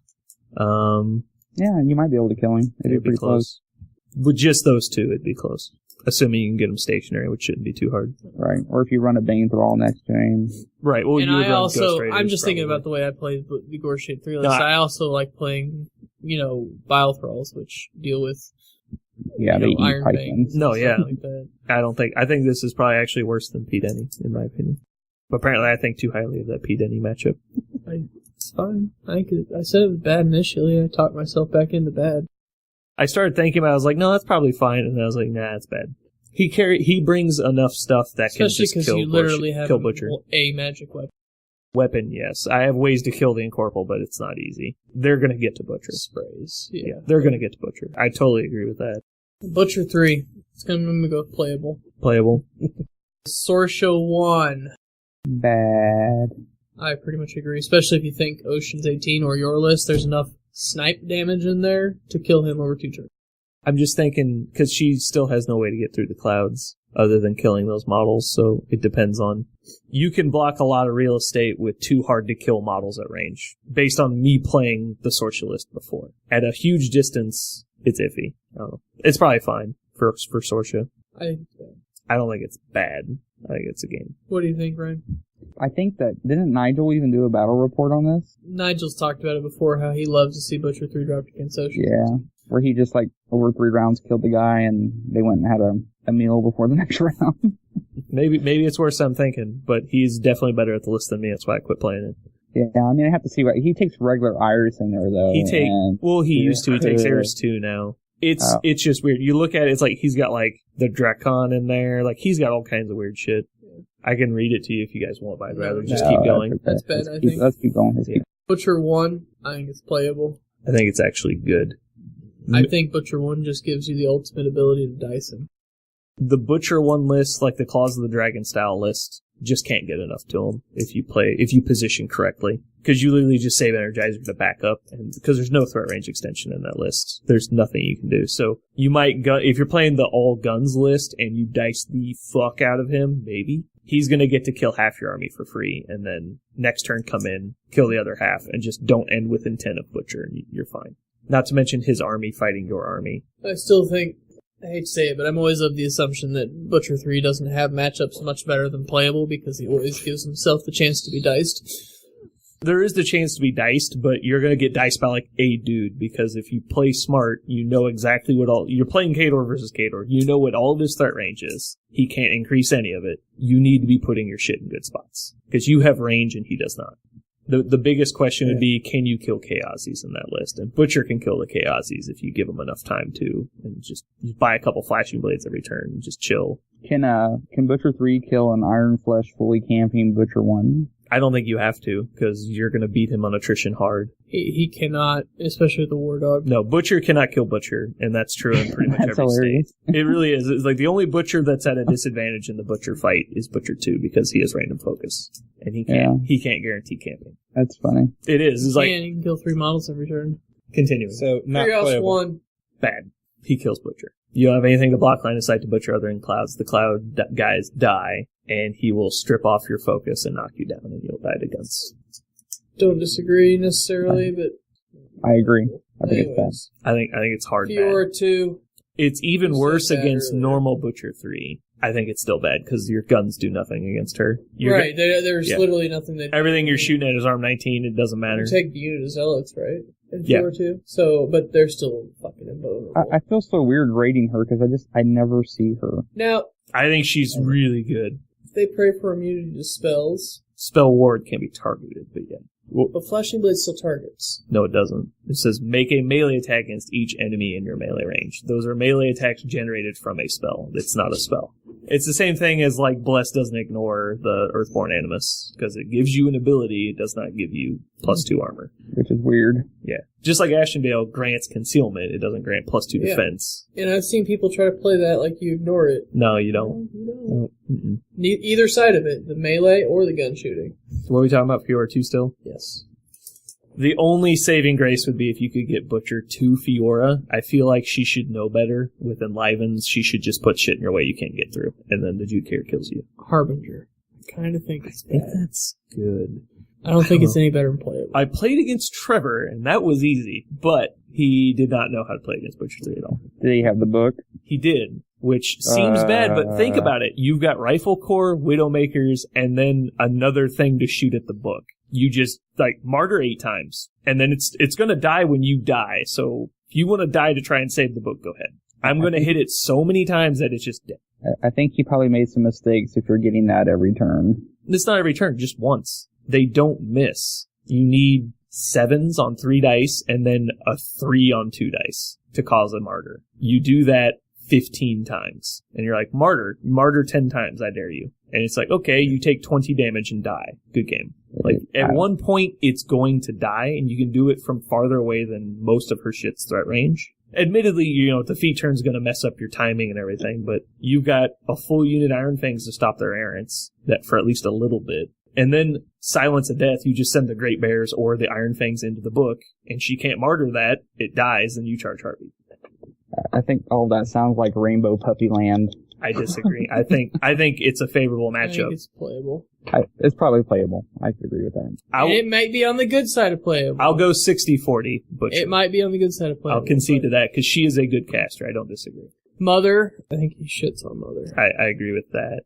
Yeah, you might be able to kill him. It'd be pretty close. With just those two, it'd be close. Assuming you can get them stationary, which shouldn't be too hard. Right. Or if you run a Bane Thrall next to him. Right. Well, and I'm just thinking about the way I played the Goreshade 3 list. I also like playing, Bile Thralls, which deal with they eat Iron Vikings. No, yeah. Like that. I think this is probably actually worse than P. Denny, in my opinion. But apparently I think too highly of that P. Denny matchup. It's fine. I said it was bad initially. I talked myself back into bad. I started thinking about it. I was like, no, that's probably fine. And I was like, nah, it's bad. He brings enough stuff that can just kill Butcher. Especially because you literally have a magic weapon. Weapon, yes. I have ways to kill the Incorporeal, but it's not easy. They're going to get to Butcher. Sprays. Yeah, they're going to get to Butcher. I totally agree with that. Butcher 3. It's going to go playable. Playable. Sorsha 1. Bad. I pretty much agree, especially if you think Ocean's 18 or your list, there's enough snipe damage in there to kill him over 2 turns. I'm just thinking, because she still has no way to get through the clouds. other than killing those models, so it depends on... You can block a lot of real estate with 2 hard-to-kill models at range, based on me playing the Sorcia list before. At a huge distance, it's iffy. I don't know. It's probably fine for Sorcia. I don't think it's bad. I think it's a game. What do you think, Ryan? I think that... Didn't Nigel even do a battle report on this? Nigel's talked about it before, how he loves to see Butcher 3 dropped against Ocean. Yeah. Where he just, like, over 3 rounds killed the guy, and they went and had a meal before the next round. Maybe it's worse than I'm thinking, but he's definitely better at the list than me. That's why I quit playing it. Yeah, I mean, I have to see what... He takes regular Iris in there, though. He used to. He takes Iris too now. It's just weird. You look at it, it's like he's got, like, the Drakon in there. Like, he's got all kinds of weird shit. I can read it to you if you guys want, but I'd rather just keep going. That's bad, I think. Let's keep going. Butcher 1, I think it's playable. I think it's actually good. I think Butcher 1 just gives you the ultimate ability to dice him. The Butcher 1 list, like the Claws of the Dragon style list, just can't get enough to him if you position correctly. Because you literally just save Energizer to back up, and because there's no threat range extension in that list, there's nothing you can do. So you might if you're playing the all guns list and you dice the fuck out of him, maybe he's gonna get to kill half your army for free, and then next turn come in, kill the other half, and just don't end with intent of Butcher, and you're fine. Not to mention his army fighting your army. I still think, I hate to say it, but I'm always of the assumption that Butcher 3 doesn't have matchups much better than playable because he always gives himself the chance to be diced. There is the chance to be diced, but you're going to get diced by, like, a dude, because if you play smart, you know exactly you're playing Khador versus Khador. You know what all of his threat range is. He can't increase any of it. You need to be putting your shit in good spots, because you have range and he does not. The biggest question would be, can you kill Chaosies in that list? And Butcher can kill the Chaosies if you give him enough time to, and just buy a couple Flashing Blades every turn and just chill. Can Butcher 3 kill an Iron Flesh fully camping Butcher 1? I don't think you have to, because you're going to beat him on attrition hard. He cannot, especially with the War Dog. No, Butcher cannot kill Butcher, and that's true in pretty much every state. It really is. It's like the only Butcher that's at a disadvantage in the Butcher fight is Butcher 2, because he has random focus, and he can't guarantee camping. That's funny. It is. It's like, he can kill 3 models every turn. Continuing. So, not playable. 1. Bad. He kills Butcher. You don't have anything to block line of sight to Butcher other than clouds. The cloud guys die, and he will strip off your focus and knock you down, and you'll die to guns. Don't disagree necessarily, but I agree. I think it's bad. I think it's hard. Fiora 2. It's even worse against normal Butcher 3. I think it's still bad because your guns do nothing against her. Right, there's literally nothing that... Everything you're shooting at is arm 19, it doesn't matter. You take the unit of Zealots, right? In Fiora 2? So, but they're still fucking invulnerable. I feel so weird rating her because I never see her. Now... I think she's really good. If they pray for immunity to spells... Spell ward can be targeted, but yeah. But Flashing Blade still targets. No, it doesn't. It says, make a melee attack against each enemy in your melee range. Those are melee attacks generated from a spell. It's not a spell. It's the same thing as, like, Bless doesn't ignore the Earthborn Animus, because it gives you an ability, it does not give you +2 armor. Which is weird. Yeah. Just like Ashenvale grants concealment, it doesn't grant +2 defense. And I've seen people try to play that like you ignore it. No, you don't. No, you don't. Either side of it, the melee or the gun shooting. What are we talking about, Fiora 2 still? Yes. The only saving grace would be if you could get Butcher to Fiora. I feel like she should know better. With Enlivens, she should just put shit in your way you can't get through, and then the Jukir kills you. Harbinger. I kind of think it's bad. That's good. I don't think it's any better than playable. I played against Trevor, and that was easy, but he did not know how to play against Butcher 3 at all. Did he have the book? He did, which seems bad, but think about it. You've got Rifle Corps, Widowmakers, and then another thing to shoot at the book. You just, like, martyr 8 times, and then it's gonna die when you die, so if you want to die to try and save the book, go ahead. I'm gonna hit it so many times that it's just dead. I think he probably made some mistakes if you're getting that every turn. It's not every turn, just once. They don't miss. You need 7s on 3 dice, and then a 3 on 2 dice to cause a martyr. You do that 15 times, and you're like, martyr 10 times, I dare you. And it's like, okay, you take 20 damage and die. Good game. Like, at one point, it's going to die, and you can do it from farther away than most of her shit's threat range. Admittedly, you know, the feat turn's going to mess up your timing and everything, but you've got a full unit Iron Fangs to stop their errants, that for at least a little bit. And then Silence of Death, you just send the Great Bears or the Iron Fangs into the book, and she can't martyr that, it dies, and you charge Heartbeat. I think all that sounds like Rainbow Puppy Land. I disagree. I think it's a favorable I matchup. think it's playable. It's probably playable. I could agree with that. It might be on the good side of playable. I'll go 60-40 Butcher. It might be on the good side of playable. I'll concede to that because she is a good caster. I don't disagree. Mother, I think he shits on Mother. I agree with that.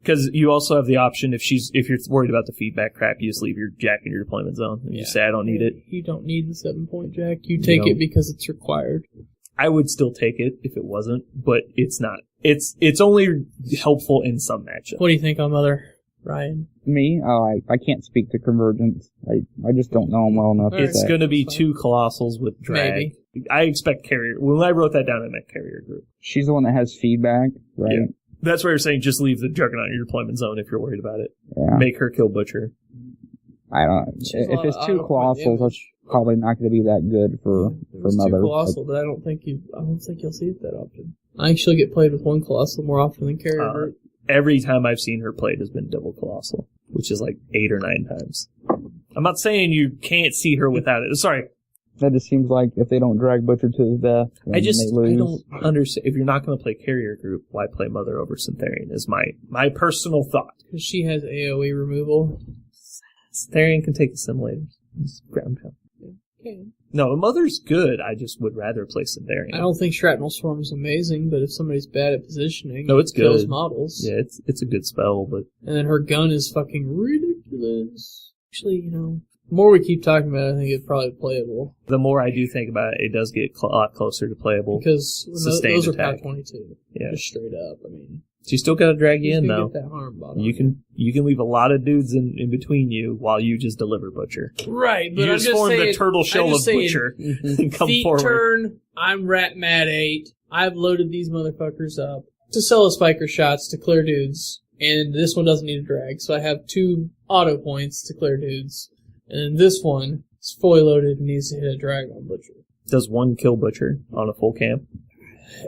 Because you also have the option if you're worried about the feedback crap, you just leave your jack in your deployment zone and you say I don't need it. You don't need the 7-point jack. You take it because it's required. I would still take it if it wasn't, but it's not. It's only helpful in some matchups. What do you think on Mother, Ryan? Me? I can't speak to Convergence. I just don't know him well enough. It's going to be 2 Colossals with drag. Maybe. I expect carrier. When I wrote that down, I meant carrier group. She's the one that has feedback, right? Yeah. That's why you're saying just leave the Juggernaut in your deployment zone if you're worried about it. Yeah. Make her kill Butcher. I don't know. If it's 2 Colossals, that's probably not going to be that good for Mother. 2 Colossal, but I don't think you'll see it that often. I actually get played with 1 Colossal more often than carrier group. Every time I've seen her played has been double Colossal, which is like 8 or 9 times. I'm not saying you can't see her without it. Sorry. That just seems like if they don't drag Butcher to his death, then they lose. I don't understand. If you're not going to play carrier group, why play Mother over Syntherian is my personal thought. Because she has AoE removal. Syntherian can take assimilators. It's ground pound. Okay. No, Mother's good. I just would rather play Syntherian. I don't think Shrapnel Swarm is amazing, but if somebody's bad at positioning, no, it's it kills good. models. Yeah, it's a good spell, but And then her gun is fucking ridiculous. Actually, the more we keep talking about it, I think it's probably playable. the more I do think about it, it does get a lot closer to playable. Because Sustained those are attack. power 22. Yeah. Just straight up. I mean, So you still got to drag you in, gonna though. get that harm bottom. You can leave a lot of dudes in between you while you just deliver Butcher. Right, but You I'm just just form saying, the turtle shell I'm of just saying, Butcher and come feet forward. turn, I'm Rat Mad 8. I've loaded these motherfuckers up to sell spiker shots to clear dudes, and this one doesn't need a drag, so I have 2 auto points to clear dudes, and then this one is fully loaded and needs to hit a drag on Butcher. Does 1 kill Butcher on a full camp?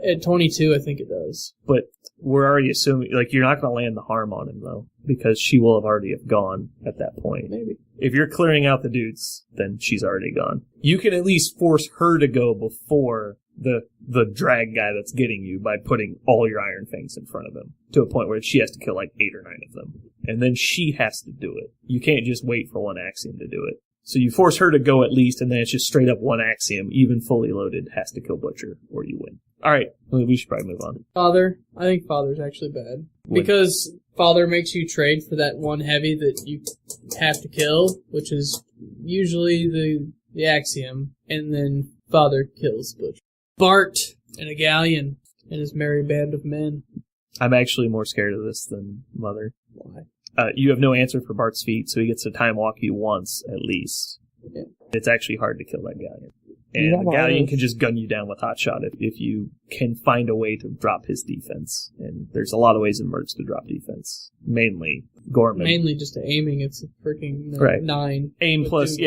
At 22, I think it does. But we're already assuming, you're not going to land the harm on him, though, because she will have already gone at that point. Maybe. If you're clearing out the dudes, then she's already gone. You can at least force her to go before the drag guy that's getting you by putting all your Iron Fangs in front of him to a point where she has to kill 8 or 9 of them. And then she has to do it. You can't just wait for 1 Axiom to do it. So you force her to go at least, and then it's just straight up 1 Axiom, even fully loaded, has to kill Butcher, or you win. Alright, we should probably move on. Father, I think Father's actually bad. Because Father makes you trade for that 1 heavy that you have to kill, which is usually the Axiom, and then Father kills Butcher. Bart and a galleon and his merry band of men. I'm actually more scared of this than Mother. Why? You have no answer for Bart's feet, so he gets to time walk you once, at least. Yeah. It's actually hard to kill that galleon. And the galleon can just gun you down with Hotshot if you can find a way to drop his defense. And there's a lot of ways in Mercs to drop defense. Mainly Gorman. Mainly just aiming, it's a freaking 9. Aim plus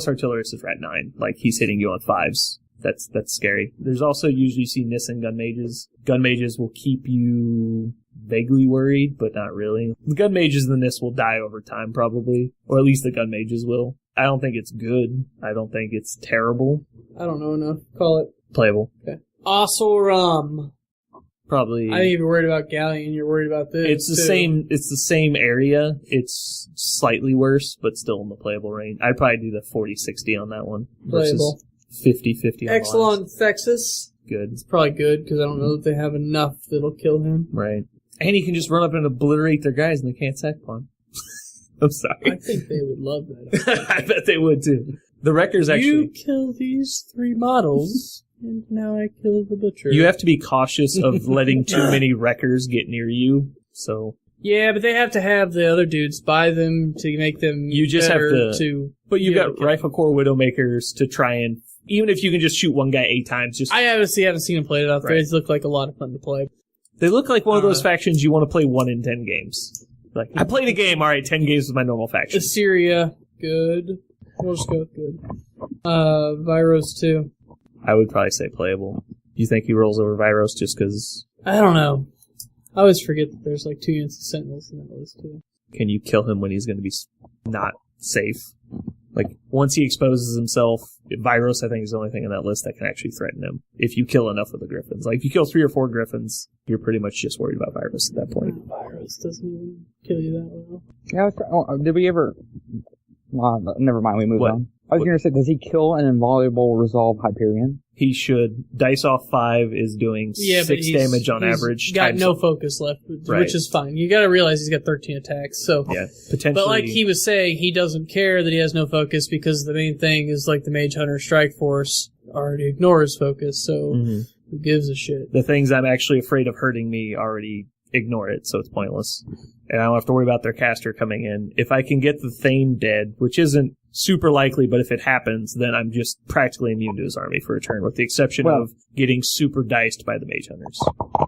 Artillerist is at 9. He's hitting you on 5s. That's scary. There's also usually you see Nissen gun mages. Gun mages will keep you vaguely worried, but not really. The gun mages in the NIS will die over time, probably. Or at least the gun mages will. I don't think it's good. I don't think it's terrible. I don't know enough. Call it Playable. Okay. Osarum. Probably. I think if you're worried about Galleon, you're worried about this. It's the same. It's the same area. It's slightly worse, but still in the playable range. I'd probably do the 40-60 on that one Playable. Versus 50-50 on Excellent the last. Thexus. Good. It's probably good because I don't know that they have enough that'll kill him. Right. And you can just run up and obliterate their guys, and they can't sack pawn. I'm sorry. I think they would love that. I bet they would too. The wreckers actually. You kill these 3 models, and now I kill the butcher. You have to be cautious of letting too many wreckers get near you. So. Yeah, but they have to have the other dudes buy them to make them. You just have to. But you've got Rifle Corps Widowmakers to try and. Even if you can just shoot one guy 8 times, just. I haven't seen them play it out there. They look like a lot of fun to play. They look like one of those factions you want to play 1 in 10 games. I played a game, alright, 10 games with my normal faction. Assyria, good. We'll just go with good. Viros, too. I would probably say playable. You think he rolls over Viros just because... I don't know. I always forget that there's 2 units of Sentinels in that list, too. Can you kill him when he's going to be not safe? Like, once he exposes himself, Virus, I think, is the only thing on that list that can actually threaten him. If you kill enough of the Griffins. Like, if you kill 3 or 4 Griffins, you're pretty much just worried about Virus at that point. Virus doesn't even kill you that well. Yeah, did we ever... Well, never mind, we move on. I was going to say, does he kill an invaluable Resolve Hyperion? He should. Dice off 5 is doing 6 damage on average. He's got no focus left, Right. which is fine. You gotta realize he's got 13 attacks, so... Yeah, potentially... But like he was saying, he doesn't care that he has no focus because the main thing is like the Mage Hunter Strike Force already ignores focus, so who gives a shit? The things I'm actually afraid of hurting me already ignore it, so it's pointless. And I don't have to worry about their caster coming in. If I can get the Thane dead, which isn't super likely, but if it happens, then I'm just practically immune to his army for a turn, with the exception of getting super diced by the Mage Hunters.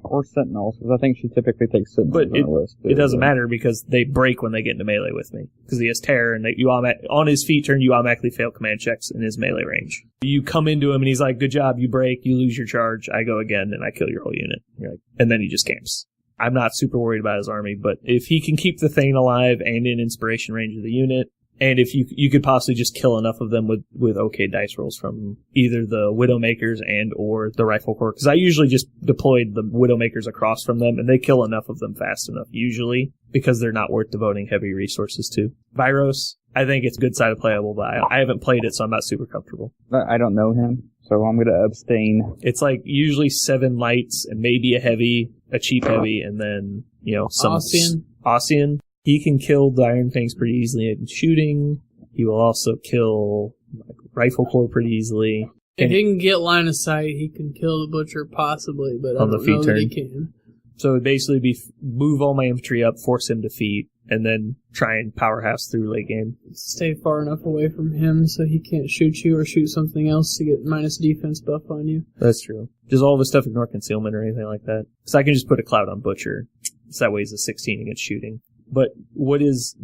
Or Sentinels, because I think she typically takes Sentinels But on the list. it doesn't matter, because they break when they get into melee with me. Because he has Terror, and on his feet turn, you automatically fail command checks in his melee range. You come into him, and he's like, good job, you break, you lose your charge, I go again, and I kill your whole unit. You're like, and then he just camps. I'm not super worried about his army, but if he can keep the Thane alive and in inspiration range of the unit, and if you could possibly just kill enough of them with okay dice rolls from either the Widowmakers and or the Rifle Corps, because I usually just deployed the Widowmakers across from them, and they kill enough of them fast enough, usually, because they're not worth devoting heavy resources to. Vyros, I think it's good side of playable, but I haven't played it, so I'm not super comfortable. I don't know him, so I'm going to abstain. It's like usually 7 lights and maybe a heavy, a cheap heavy, and then, some... Ossian. He can kill the Iron Fangs pretty easily in shooting. He will also kill Rifle Corps pretty easily. If he can get line of sight, he can kill the Butcher possibly, but on I don't know that he can. So it would basically be move all my infantry up, force him to feet, and then try and powerhouse through late game. Stay far enough away from him so he can't shoot you or shoot something else to get minus defense buff on you. That's true. Does all of his stuff ignore concealment or anything like that? Because I can just put a cloud on Butcher. So that way he's a 16 against shooting. But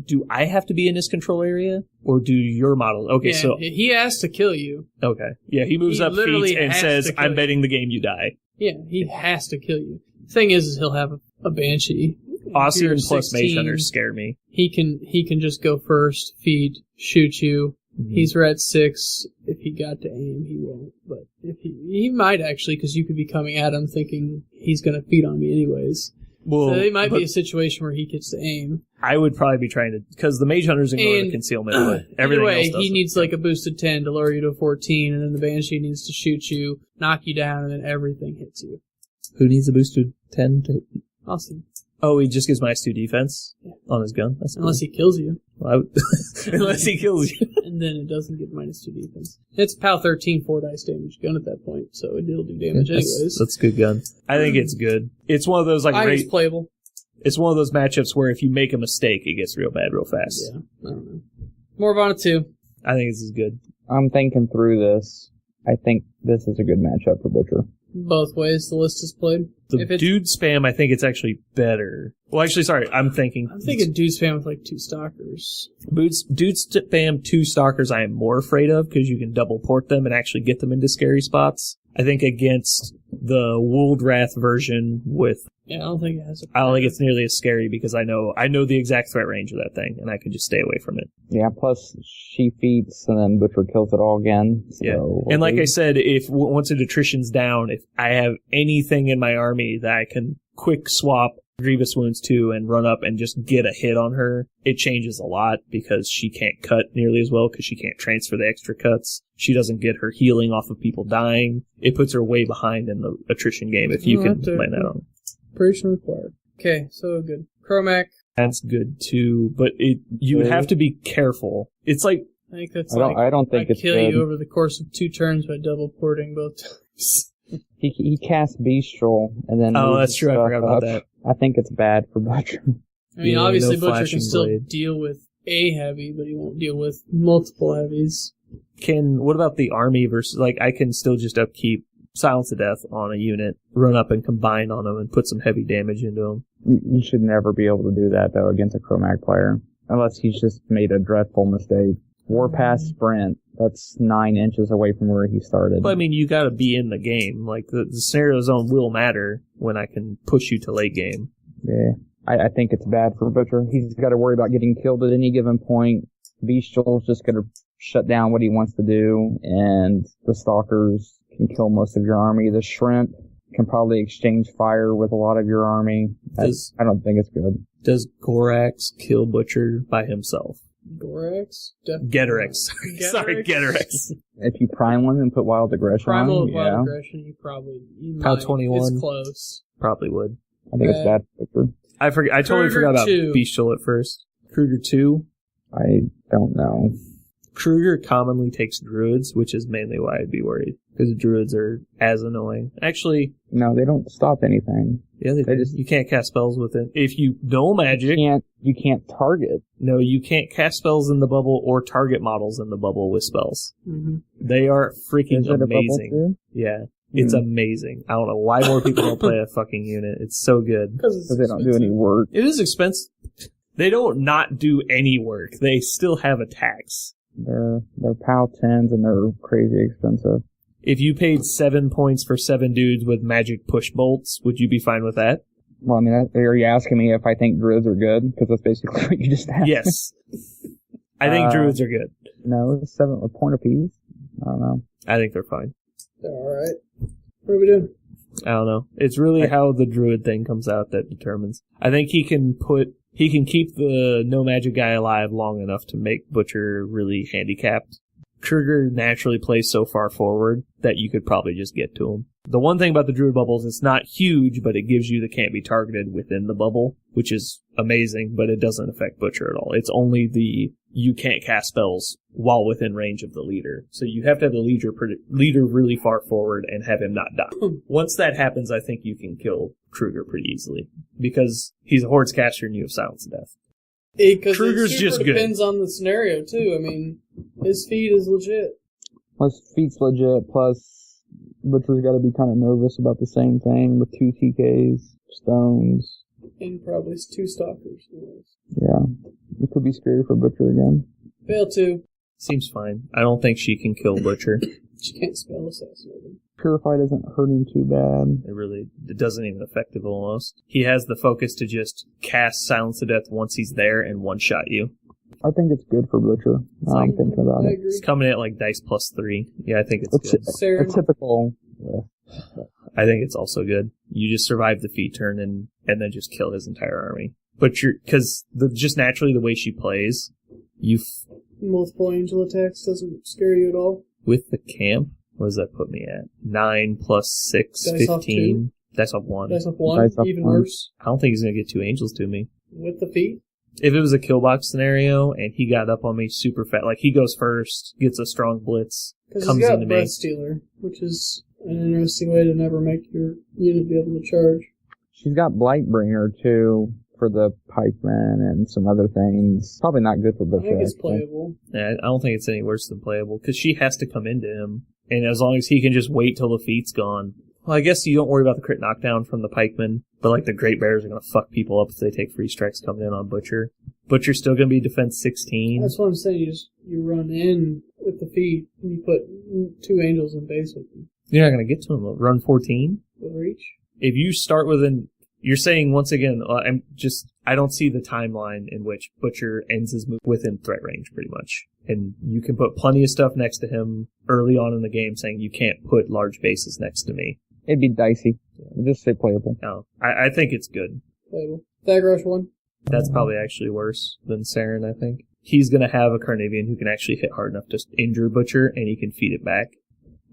do I have to be in his control area? Or do your model? Okay, yeah, so... he has to kill you. Okay. Yeah, he moves up feet and says, I'm betting the game you die. Yeah, he has to kill you. The thing is he'll have a Banshee. Ossian plus Mage Hunters scare me. He can just go first, feed, shoot you. Mm-hmm. He's red 6. If he got to aim, he won't. But if he might actually, because you could be coming at him thinking he's going to feed on me anyways. Well, so it might be a situation where he gets to aim. I would probably be trying to, because the Mage Hunters ignore the concealment, but everything else doesn't. He needs like a boosted 10 to lower you to a 14, and then the Banshee needs to shoot you, knock you down, and then everything hits you. Who needs a boosted 10 to... Awesome. Oh, he just gives minus 2 defense on his gun? That's Unless he kills you. Well, unless he kills you. And then it doesn't get minus 2 defense. It's POW 13 4 dice damage gun at that point, so it'll do damage anyways. That's a good gun. I think it's good. It's one of those it's playable. It's one of those matchups where if you make a mistake, it gets real bad real fast. Yeah, I don't know. More on it too. I think this is good. I'm thinking through this. I think this is a good matchup for Butcher. Both ways the list is played. The dude spam, I think it's actually better. Well, actually, sorry, I'm thinking dude spam with like 2 stalkers. Dude spam 2 stalkers I am more afraid of, because you can double port them and actually get them into scary spots. I think against the Wold Wrath version with... Yeah, I don't think it has I don't think it's nearly as scary, because I know the exact threat range of that thing, and I can just stay away from it. Yeah, plus she feeds, and then Butcher kills it all again. So yeah, and like I said, once it attrition's down, if I have anything in my army that I can quick swap Grievous Wounds to and run up and just get a hit on her, it changes a lot, because she can't cut nearly as well, because she can't transfer the extra cuts. She doesn't get her healing off of people dying. It puts her way behind in the attrition game if you can land that on. Operation required. Okay, so good. Chromac. That's good too, but you would have to be careful. It's like... I think that's I don't think it's kill you over the course of 2 turns by double porting both times. He casts Bestial, and then... Oh, that's true, I forgot about that. I think it's bad for Butcher. I mean, obviously Butcher can still deal with a heavy, but he won't deal with multiple heavies. What about the army versus... Like, I can still just upkeep Silence to Death on a unit, run up and combine on them, and put some heavy damage into them. You should never be able to do that, though, against a Chromac player. Unless he's just made a dreadful mistake. Warpath Sprint, that's 9 inches away from where he started. But, I mean, you gotta be in the game. Like, the scenario zone will matter when I can push you to late game. Yeah. I think it's bad for Butcher. He's got to worry about getting killed at any given point. Bestial's just going to shut down what he wants to do, and the Stalkers can kill most of your army. The Shrimp can probably exchange fire with a lot of your army. I don't think it's good. Does Gorax kill Butcher by himself? Gorax? Getterex. Sorry, Getterex. If you prime one and put Wild Aggression Primal on, with Wild Aggression, you Pow might. 21. It's close. Probably would. I think it's bad for Butcher. I totally Kruger forgot about 2. Bestial at first. Kruger 2. I don't know. Kruger commonly takes druids, which is mainly why I'd be worried. Because druids are as annoying. Actually... No, they don't stop anything. Yeah, they do. You can't cast spells with it. If you know magic... You can't target. No, you can't cast spells in the bubble or target models in the bubble with spells. Mm-hmm. They are freaking Is it amazing. a bubble too? Yeah. It's amazing. I don't know why more people don't play a fucking unit. It's so good. Because they don't do any work. It is expensive. They don't not do any work. They still have attacks. They're POW 10s and they're crazy expensive. If you paid 7 points for 7 dudes with magic push bolts, would you be fine with that? Well, I mean, are you asking me if I think druids are good? Because that's basically what you just asked. Yes. I think druids are good. No, it's 7 a point apiece. I don't know. I think they're fine. Alright. What are we doing? I don't know. It's really how the druid thing comes out that determines. I think he can keep the no magic guy alive long enough to make Butcher really handicapped. Kruger naturally plays so far forward that you could probably just get to him. The one thing about the druid bubbles, it's not huge, but it gives you the can't be targeted within the bubble, which is amazing, but it doesn't affect Butcher at all. It's only the you can't cast spells while within range of the leader. So you have to have the leader really far forward and have him not die. Once that happens, I think you can kill Kruger pretty easily, because he's a hordes caster and you have silence to death. Because Kruger's it just good. depends on the scenario, too. I mean, his feed is legit. Plus, feet's legit, plus Butcher's got to be kind of nervous about the same thing with 2 TKs, stones. And probably 2 stalkers. Yeah. It could be scary for Butcher again. Fail 2. Seems fine. I don't think she can kill Butcher. She can't spell assassinate. Purify doesn't hurt him too bad. It doesn't even affect him almost. He has the focus to just cast Silence to Death once he's there and one-shot you. I think it's good for Butcher. I'm thinking about it. It's coming at like dice +3. Yeah, I think it's good. A typical... Yeah. I think it's also good. You just survive the feat turn and then just kill his entire army. But because just naturally the way she plays, multiple angel attacks doesn't scare you at all. With the camp, what does that put me at? 9 + 6, Dice 15. Dice off 1. Dice off 1, Dice off even 1. worse. I don't think he's going to get 2 angels to me. With the feet? If it was a killbox scenario and he got up on me super fast, like he goes first, gets a strong blitz, Because comes he's got into me. Breath Stealer, which is an interesting way to never make your unit be able to charge. She's got Blightbringer, too, for the pikemen and some other things. Probably not good for I Butcher. think it's playable. Yeah, I don't think it's any worse than playable, because she has to come into him, and as long as he can just wait till the feat's gone. Well, I guess you don't worry about the crit knockdown from the pikemen, but like the Great Bears are going to fuck people up if they take free strikes coming in on Butcher. Butcher's still going to be defense 16. That's what I'm saying. You run in with the feet, and you put 2 angels in base with them. You're not going to get to him. Run 14? With reach? If you start you're saying, once again, I don't see the timeline in which Butcher ends his move within threat range, pretty much. And you can put plenty of stuff next to him early on in the game saying you can't put large bases next to me. It'd be dicey. Just say playable. No, I think it's good. Playable. Thagrush 1? That's probably actually worse than Saren, I think. He's going to have a Carnavian who can actually hit hard enough to injure Butcher, and he can feed it back.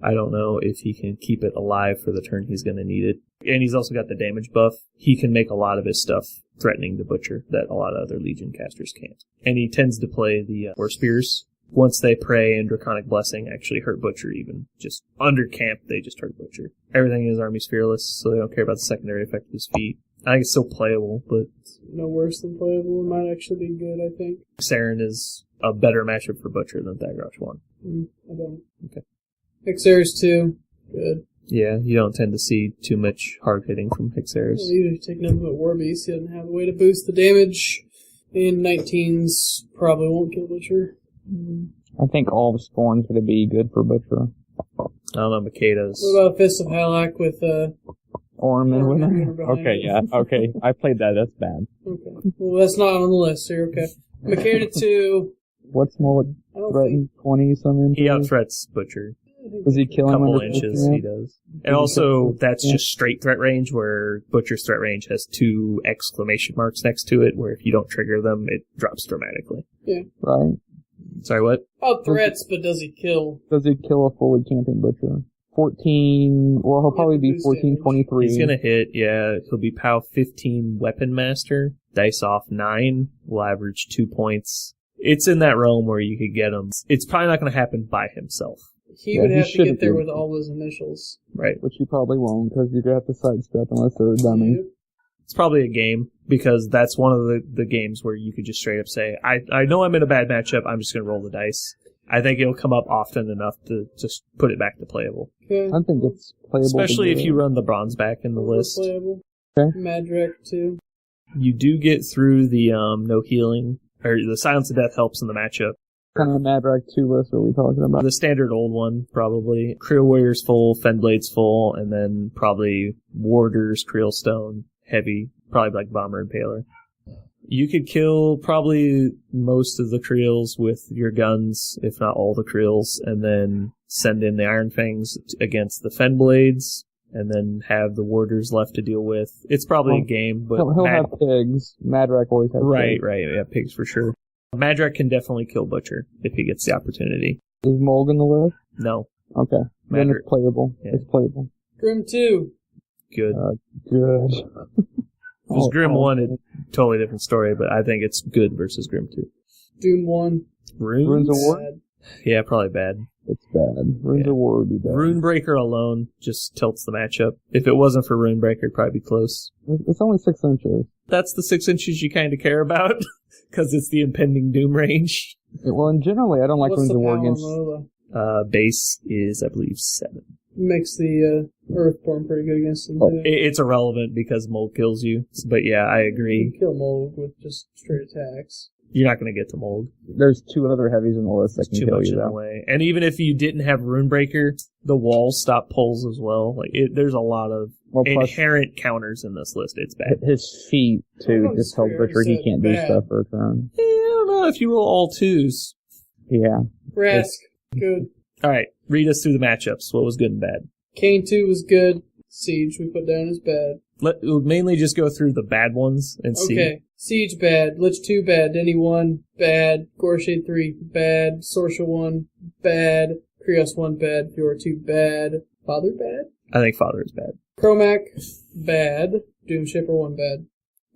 I don't know if he can keep it alive for the turn he's going to need it. And he's also got the damage buff. He can make a lot of his stuff threatening to Butcher that a lot of other Legion casters can't. And he tends to play the War Spears. Once they pray and Draconic Blessing actually hurt Butcher even. Just under camp, they just hurt Butcher. Everything in his army's fearless, so they don't care about the secondary effect of his feat. I think it's still playable, but... No worse than playable. It might actually be good, I think. Saren is a better matchup for Butcher than Thagrosh 1. I don't. Okay. Hexeris 2. Good. Yeah, you don't tend to see too much hard hitting from Hexeris. Well, even if you take nothing but War Beast, he doesn't have a way to boost the damage. In 19s, probably won't kill Butcher. I think all the Scorn's going to be good for Butcher. I don't know, Makeda's. What about Fist of Halak with Ornament with Ornament her? behind Okay, it. yeah, okay. I played that, that's bad. Okay. Well, that's not on the list here, okay. Makeda 2, What's Mullet threatened? 20-some inches? He outthreats Butcher. Does he kill him Couple under inches, 50? he does. And also, that's just straight threat range, where Butcher's threat range has 2 exclamation marks next to it, where if you don't trigger them, it drops dramatically. Yeah. Right. Sorry, what? Oh, threats, but does he kill? Does he kill a fully camping Butcher? 14, well, he'll probably be 14, 23. He's gonna hit, yeah. He'll be POW 15 Weapon Master. Dice off 9. Will average 2 points. It's in that realm where you could get him. It's probably not gonna happen by himself. He would have to get there with all his initials. Right. Which he probably won't, because you're going to have to sidestep unless they're a dummy. Yep. It's probably a game, because that's one of the games where you could just straight up say, I know I'm in a bad matchup, I'm just going to roll the dice. I think it'll come up often enough to just put it back to playable. Okay. I think it's playable. Especially if you run the bronze back in the list. Playable. Okay. Madrak, too. You do get through the no healing, or the Silence of Death helps in the matchup. What kind of Madrak 2 list are we talking about? The standard old one, probably. Creel Warrior's full, Fenblade's full, and then probably Warders, Creel Stone, heavy, probably like Bomber and Paler. You could kill probably most of the Creels with your guns, if not all the Creels, and then send in the Iron Fangs against the Fenblades, and then have the Warders left to deal with. It's probably a game, but... He'll have pigs. Madrak always has pigs. Right, yeah, pigs for sure. Madrak can definitely kill Butcher if he gets the opportunity. Is Mulg in the list? No. Okay. Then it's playable. Yeah. It's playable. Grim 2. Good. Good. Because Grim 1 is a totally different story, but I think it's good versus Grim 2. Doom 1. Runes? of War? Bad. Yeah, probably bad. It's bad. Runes of War would be bad. Runebreaker alone just tilts the matchup. If it wasn't for Runebreaker, it'd probably be close. It's only 6 inches. That's the 6 inches you kind of care about, because it's the impending Doom range. Well, and generally, I don't like What's Runes the of War power against... Lola? Base is, I believe, 7. Makes the Earthborn pretty good against him, too. It's irrelevant because Mold kills you. But yeah, I You agree. can kill Mold with just straight attacks. You're not going to get to Mold. There's 2 other heavies in the list that can Too kill much you, in the though. way. And even if you didn't have Runebreaker, the walls stop pulls as well. There's a lot of Plus, inherent counters in this list. It's bad. his feet, too, I'm just tell scared Butcher he it's can't do bad. stuff for a turn. I don't know if you roll all 2s. Yeah. Rask. Good. All right, read us through the matchups. What was good and bad? Kane 2 was good. Siege we put down as bad. We'll mainly just go through the bad ones and see. Okay. Siege bad. Lich 2 bad. Denny 1 bad. Gorshade 3 bad. Sorcia 1 bad. Krios 1 bad. Fiora 2 bad. Father bad? I think Father is bad. Chromac bad. Doomshipper 1 bad.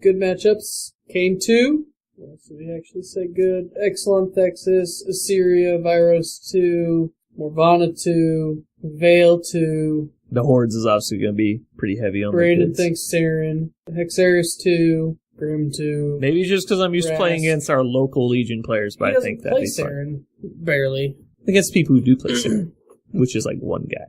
Good matchups. Kane 2. What else did we actually say good? Exelon Thexus. Assyria. Viros 2. Morvana 2. Vale 2. The Hordes is obviously going to be pretty heavy on Brandon the kids. thinks Saren. Hexeris 2. Grim 2. Maybe just because I'm used to playing Rask. against our local Legion players, but He I doesn't think play that'd be fun. Saren. Barely. Against people who do play Saren, which is like one guy.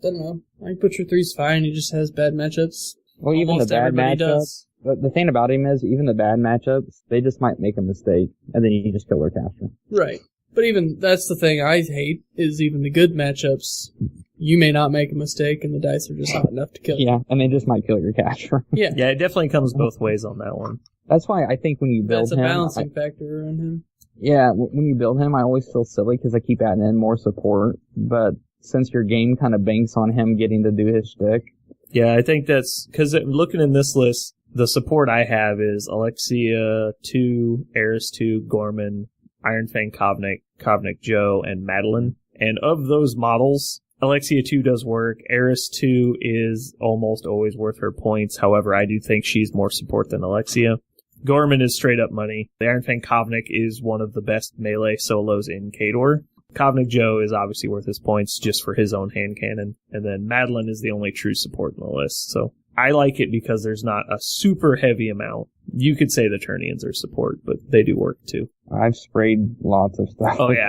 Don't know. I think Butcher 3's fine. He just has bad matchups. Well, even Almost the bad everybody matchups. does. The thing about him is, even the bad matchups, they just might make a mistake, and then you just kill their caster. Right. But even, that's the thing I hate, is even the good matchups, you may not make a mistake, and the dice are just not enough to kill you. Yeah, and they just might kill your caster. Yeah. Yeah, it definitely comes both ways on that one. That's why I think when you build That's a him... balancing factor around him. Yeah, when you build him, I always feel silly because I keep adding in more support, but since your game kind of banks on him getting to do his shtick... Yeah, I think that's... Because looking in this list, the support I have is Alexia 2, Eris 2, Gorman, Iron Fang Kovnik Joe, and Madeline. And of those models, Alexia 2 does work. Eris 2 is almost always worth her points. However, I do think she's more support than Alexia. Gorman is straight up money. The Iron Fang Kovnik is one of the best melee solos in Khador. Kovnik Joe is obviously worth his points just for his own hand cannon. And then Madeline is the only true support in the list. So I like it because there's not a super heavy amount. You could say the Turnians are support, but they do work too. I've sprayed lots of stuff. Oh, yeah.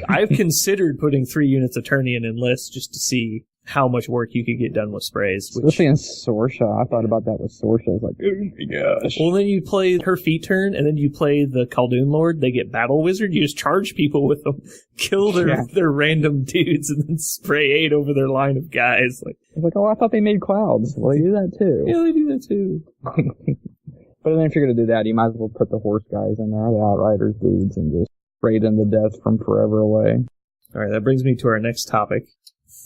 I've considered putting 3 units of Turnian in lists just to see how much work you could get done with sprays. Especially in Sorcia. I thought about that with Sorcia. I was like, oh my gosh. Well, then you play her feat turn, and then you play the Khaldun Lord. They get Battle Wizard. You just charge people with them, kill their random dudes, and then spray 8 over their line of guys. I was like, oh, I thought they made clouds. Well, they do that too. Yeah, they do that too. But then if you're going to do that, you might as well put the horse guys in there, the Outriders dudes, and just sprayed into death from forever away. All right, that brings me to our next topic.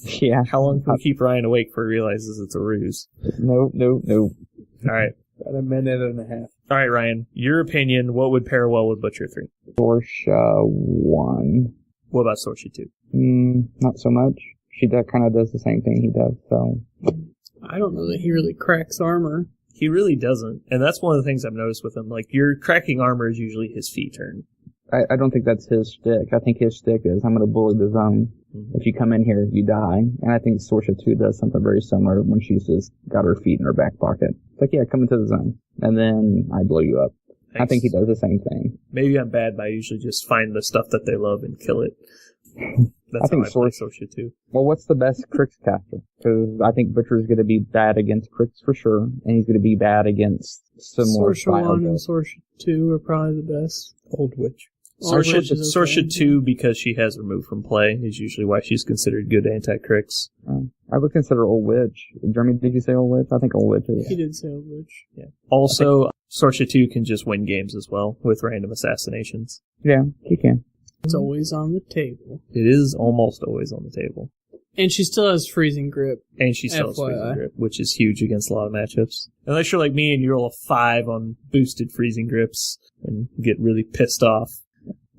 Yeah. How long can we keep Ryan awake before he realizes it's a ruse? No. All right. About a minute and a half. All right, Ryan, your opinion, what would pair well with Butcher 3? Sorsha 1. What about Sorsha 2? Not so much. She kind of does the same thing he does, so. I don't know that he really cracks armor. He really doesn't, and that's one of the things I've noticed with him. Like, your cracking armor is usually his feat turn. I don't think that's his shtick. I think his shtick is, I'm going to bully the zone. Mm-hmm. If you come in here, you die. And I think Sorsha 2 does something very similar when she's just got her feet in her back pocket. It's like, yeah, come into the zone. And then I blow you up. Thanks. I think he does the same thing. Maybe I'm bad, but I usually just find the stuff that they love and kill it. That's I think how I play Sorsha 2. Well, what's the best Crix caster? Because I think Butcher's going to be bad against Crix for sure, and he's going to be bad against similar Sorsha style 1 and builds. Sorsha 2 are probably the best. Old Witch. Sorsha 2, because she has removed from play, is usually why she's considered good anti-Crix. I would consider Old Witch. Jeremy, did you say Old Witch? I think Old Witch is. He did say Old Witch. Yeah. Also, Sorsha 2 can just win games as well with random assassinations. Yeah, he can. It's always on the table. It is almost always on the table. And she still has freezing grip. And she still has FYI. freezing grip, which is huge against a lot of matchups. Unless you're like me and you roll a 5 on boosted freezing grips and get really pissed off.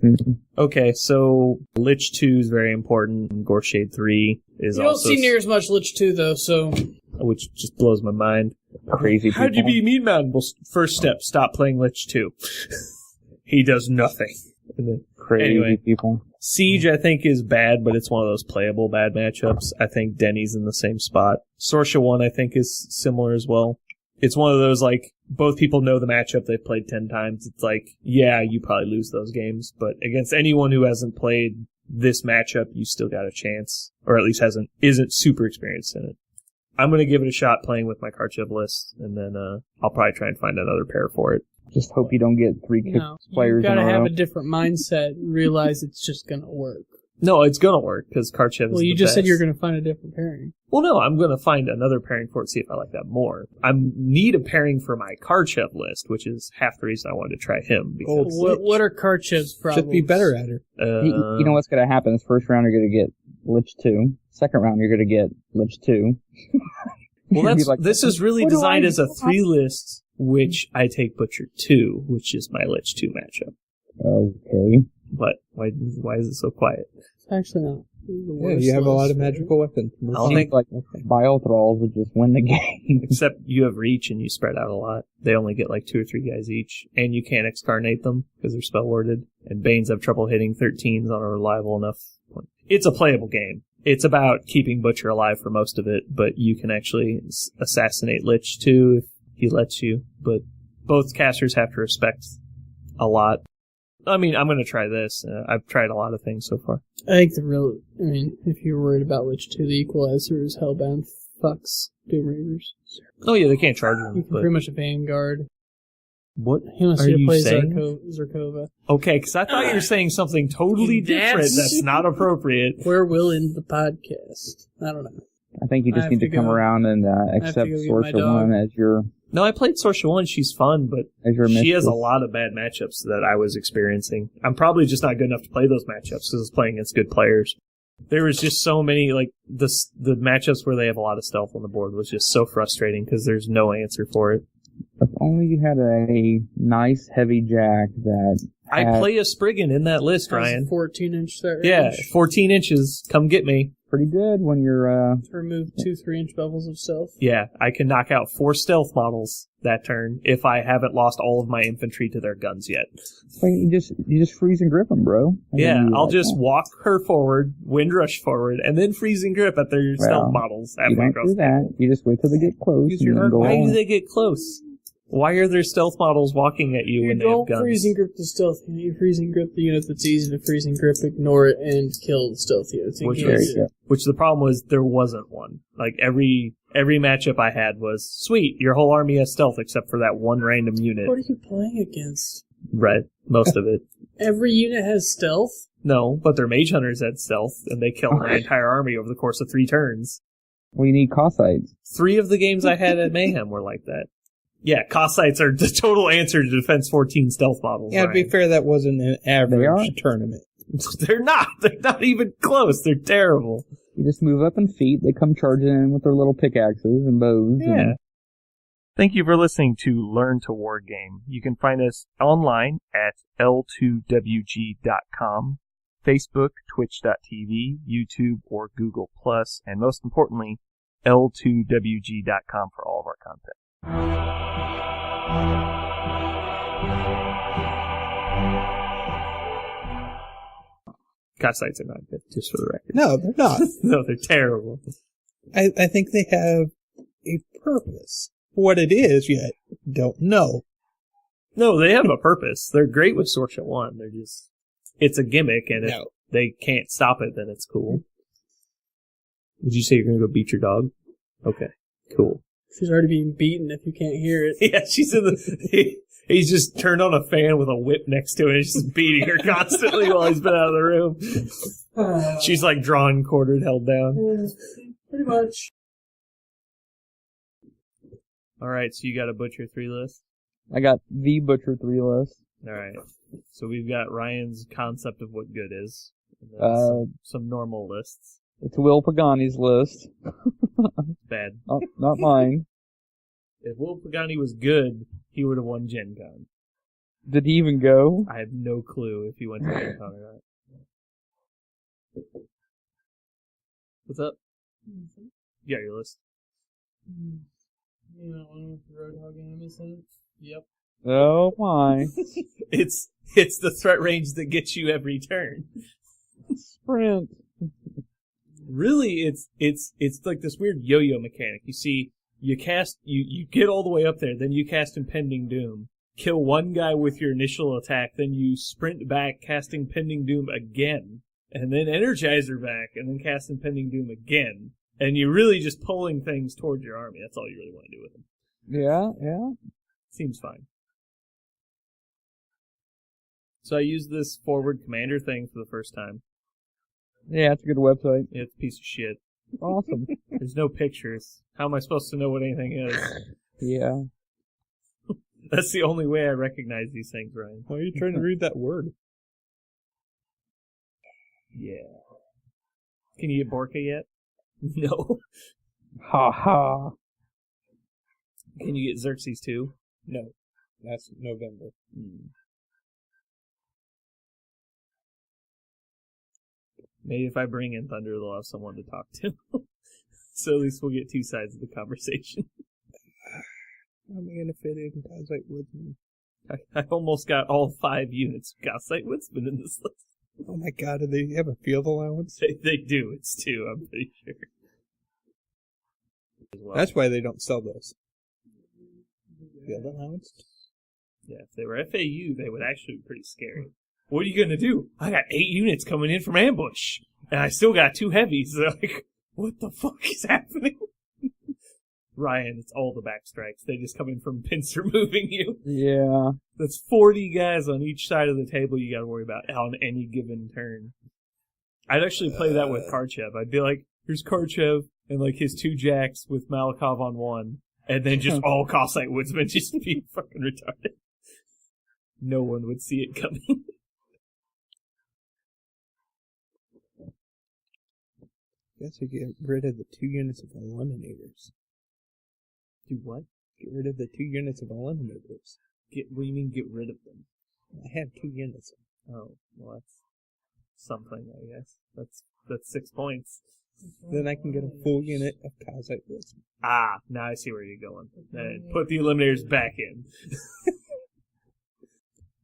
Mm-hmm. Okay, so Lich 2 is very important. Gorshade 3 is You don't also... see near as much Lich 2, though, so... Which just blows my mind. Crazy people. How'd you be Mean Mountain? Well, first step, stop playing Lich 2. He does nothing. Crazy people. Siege, I think, is bad, but it's one of those playable bad matchups. I think Denny's in the same spot. Sorsha 1, I think, is similar as well. It's one of those, like, both people know the matchup, they've played 10 times. It's like, yeah, you probably lose those games, but against anyone who hasn't played this matchup, you still got a chance, or at least isn't super experienced in it. I'm going to give it a shot playing with my Karchev list, and then I'll probably try and find another pair for it. Just hope you don't get 3 players you gotta in a have row. a different mindset and realize it's just gonna work. No, it's going to work, because Karchev is Well, you the just said best. you're gonna find a different pairing. Well, no, I'm going to find another pairing for it, see if I like that more. I need a pairing for my Karchev list, which is half the reason I wanted to try him. Because, What are Karchev's problems? Should be better at her. You know what's going to happen is first round you're going to get Lich 2. Second round you're going to get Lich 2. Well, Like, this is really what do designed I as a do? 3 list, which I take Butcher 2, which is my Lich 2 matchup. Okay. But why is it so quiet? It's actually not. Yeah, you have a lot of magical weapons. I'll think, Like Bile Thralls would just win the game. except you have reach and you spread out a lot. They only get like 2 or 3 guys each, and you can't excarnate them because they're spell worded. And Banes have trouble hitting 13s on a reliable enough point. It's a playable game. It's about keeping Butcher alive for most of it, but you can actually assassinate Lich too if he lets you. But both casters have to respect a lot. I mean, I'm going to try this. I've tried a lot of things so far. I think if you're worried about Lich 2, the Equalizer is Hellbound fucks Doom Reavers. Oh yeah, they can't charge You them. can But pretty much a Vanguard. what He wants are you to you play saying? Zerkova. Okay, because I thought you were saying something totally different that's not appropriate. Where will end the podcast? I don't know. I think you I just have need to to come go. around and have to accept go get my Sorsha dog. 1 as your No, I played Sorsha 1. She's fun, but mistress. she has a lot of bad matchups that I was experiencing. I'm probably just not good enough to play those matchups because I was playing against good players. There was just so many, like, the matchups where they have a lot of stealth on the board was just so frustrating because there's no answer for it. If only you had a nice heavy jack that I had play a Spriggan in that list, Ryan. 14-inch threat range. Yeah, 14 inches. Come get me. pretty good when you're To remove 2 3-inch bubbles of stealth. Yeah, I can knock out 4 stealth models that turn if I haven't lost all of my infantry to their guns yet. like, you just freeze and grip them, bro. And Yeah, then you I'll like, just oh, walk her forward, wind rush forward, and then freeze and grip at their stealth models you halfway don't across do the that. table. You just wait till they get close Use and your then arc. go Why all do in. they get close? Why are there stealth models walking at you when they have don't guns? freezing grip the stealth unit. You freezing grip the unit that's easy to freezing grip, ignore it, and kill the stealth units. Which There was- you go. Which the problem was there wasn't one. Like every matchup I had was, sweet, your whole army has stealth except for that one random unit. What are you playing against? Right, most of it. Every unit has stealth? No, but their mage hunters had stealth, and they killed my entire army over the course of 3 turns. Well, you need Cossacks. 3 of the games I had at Mayhem were like that. Yeah, Cossites are the total answer to Defense 14 stealth models. Yeah, to be fair, that wasn't an average tournament. They're not. They're not even close. They're terrible. You just move up in feet. They come charging in with their little pickaxes and bows. Yeah. And Thank you for listening to Learn to Wargame. You can find us online at l2wg.com, Facebook, twitch.tv, YouTube, or Google+, and most importantly, l2wg.com for all of our content. Cossites are not good, just for the record. No, they're not. No, they're terrible. I think they have a purpose. What it is, yet don't know. No, they have a purpose. They're great with Sortia 1. They're just... It's a gimmick, and if they can't stop it, then it's cool. Did you say you're going to go beat your dog? Okay, cool. She's already being beaten if you can't hear it. Yeah, she's in the... He's just turned on a fan with a whip next to it. He's just beating her constantly while he's been out of the room. She's like drawn, quartered, held down. Pretty much. Alright, so you got a Butcher 3 list? I got the Butcher 3 list. Alright. So we've got Ryan's concept of what good is. And then some normal lists. It's Will Pagani's list. Bad. Oh, not mine. If Will Pagani was good, he would have won Gen Con. Did he even go? I have no clue if he went to Gen Con or not. What's up? You got your list. You know, one with the Roadhog enemies in it? Yep. Oh my. It's the threat range that gets you every turn. Sprint. Really, it's like this weird yo-yo mechanic. You see, you get all the way up there, then you cast Impending Doom, kill one guy with your initial attack, then you sprint back, casting Impending Doom again, and then Energizer back, and then cast Impending Doom again. And you're really just pulling things towards your army. That's all you really want to do with them. Yeah. Seems fine. So I used this forward commander thing for the first time. Yeah, it's a good website. It's a piece of shit. Awesome. There's no pictures. How am I supposed to know what anything is? Yeah. That's the only way I recognize these things, Ryan. Why are you trying to read that word? Yeah. Can you get Borka yet? No. Ha ha. Can you get Xerxes too? No. That's November. Maybe if I bring in Thunder, they'll have someone to talk to. So at least we'll get two sides of the conversation. How am I going to fit in Cossite Woodsman? I almost got all 5 units of Cossite Woodsman in this list. Oh my god, do they have a field allowance? They do. It's 2, I'm pretty sure. Well. That's why they don't sell those. Field allowance? Yeah, if they were FAU, they would actually be pretty scary. What are you going to do? I got 8 units coming in from ambush, and I still got 2 heavies. They're like, what the fuck is happening? Ryan, it's all the backstrikes. They just come in from pincer moving you. Yeah. That's 40 guys on each side of the table you got to worry about on any given turn. I'd actually play that with Karchev. I'd be like, here's Karchev and like his 2 jacks with Malikov on 1, and then just all Cossite Woodsmen just be fucking retarded. No one would see it coming. Guess we get rid of the 2 units of eliminators. Do what? Get rid of the 2 units of eliminators. What do you mean get rid of them? I have 2 units. Oh, well that's something, I guess. That's 6 points. Then I can get a full unit of Cossite Woodsman. Ah, now I see where you're going. Then put the eliminators back in.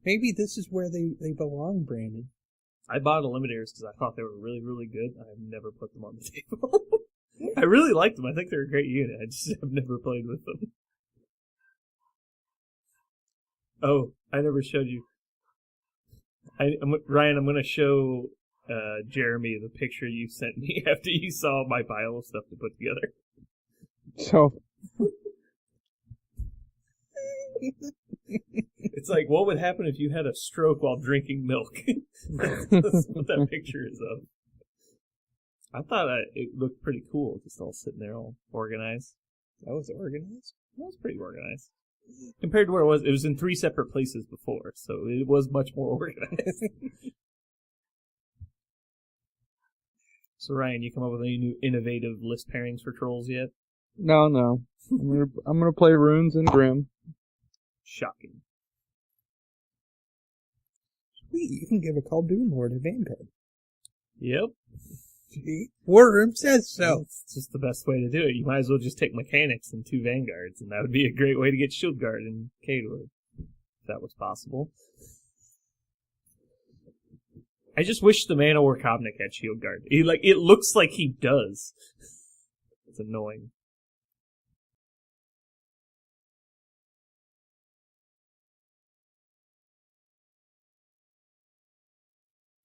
Maybe this is where they belong, Brandon. I bought eliminators because I thought they were really, really good. I've never put them on the table. I really like them. I think they're a great unit. I just have never played with them. Oh, I never showed you. Ryan, I'm going to show Jeremy the picture you sent me after you saw my pile of stuff to put together. So... It's like, what would happen if you had a stroke while drinking milk? That's what that picture is of. I thought it looked pretty cool, just all sitting there all organized. That was organized? That was pretty organized. Compared to where it was in 3 separate places before, so it was much more organized. So Ryan, you come up with any new innovative list pairings for trolls yet? No. I'm gonna play Runes and Grim. Shocking. Sweet, you can give a Call Doom Lord a Vanguard. Yep. See? Warroom says so. It's just the best way to do it. You might as well just take mechanics and 2 vanguards, and that would be a great way to get Shield Guard and K-Lord, if that was possible. I just wish the Mana War Kobnik had Shield Guard. It looks like he does. It's annoying.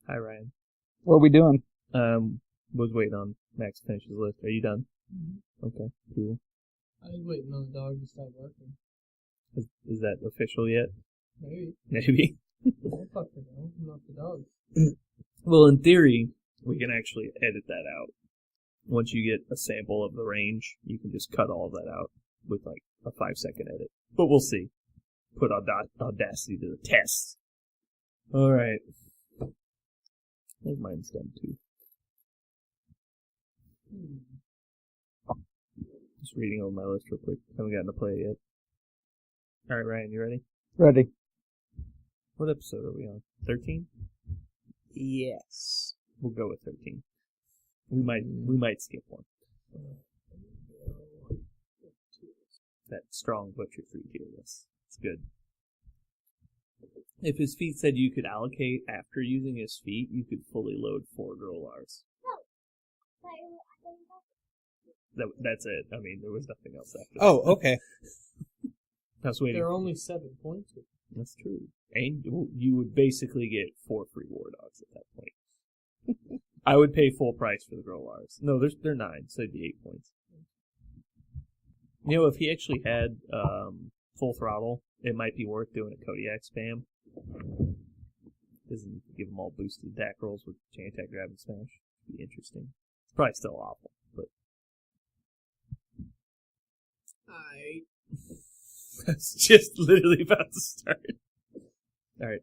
Hi, Ryan. What are we doing? Was waiting on Max to finish his list. Are you done? Mm-hmm. Okay, cool. I was waiting on the dog to stop barking. Is that official yet? Maybe. Maybe. I fucking know. I'm not the dog. Well, in theory, we can actually edit that out. Once you get a sample of the range, you can just cut all of that out with like a 5-second edit. But we'll see. Put Audacity to the test. Alright. I think mine's done too. Just reading over my list real quick. Haven't gotten to play it yet. Alright, Ryan, you ready? Ready. What episode are we on? 13? Yes. We'll go with 13. We might skip one. That strong Butcher3 tier list. It's good. If his feat said you could allocate after using his feat, you could fully load 4 Grolars. That's it. I mean, there was nothing else after that. Oh, okay. I was waiting. There are only 7 points. That's true. And you would basically get 4 free War Dogs at that point. I would pay full price for the Grolars. No, they're 9, so it'd be 8 points. You know, if he actually had full throttle, it might be worth doing a Kodiak spam. Doesn't give them all boosted attack rolls with chain attack, grab, and smash. It'd be interesting. It's probably still awful, but I was just literally about to start. Alright,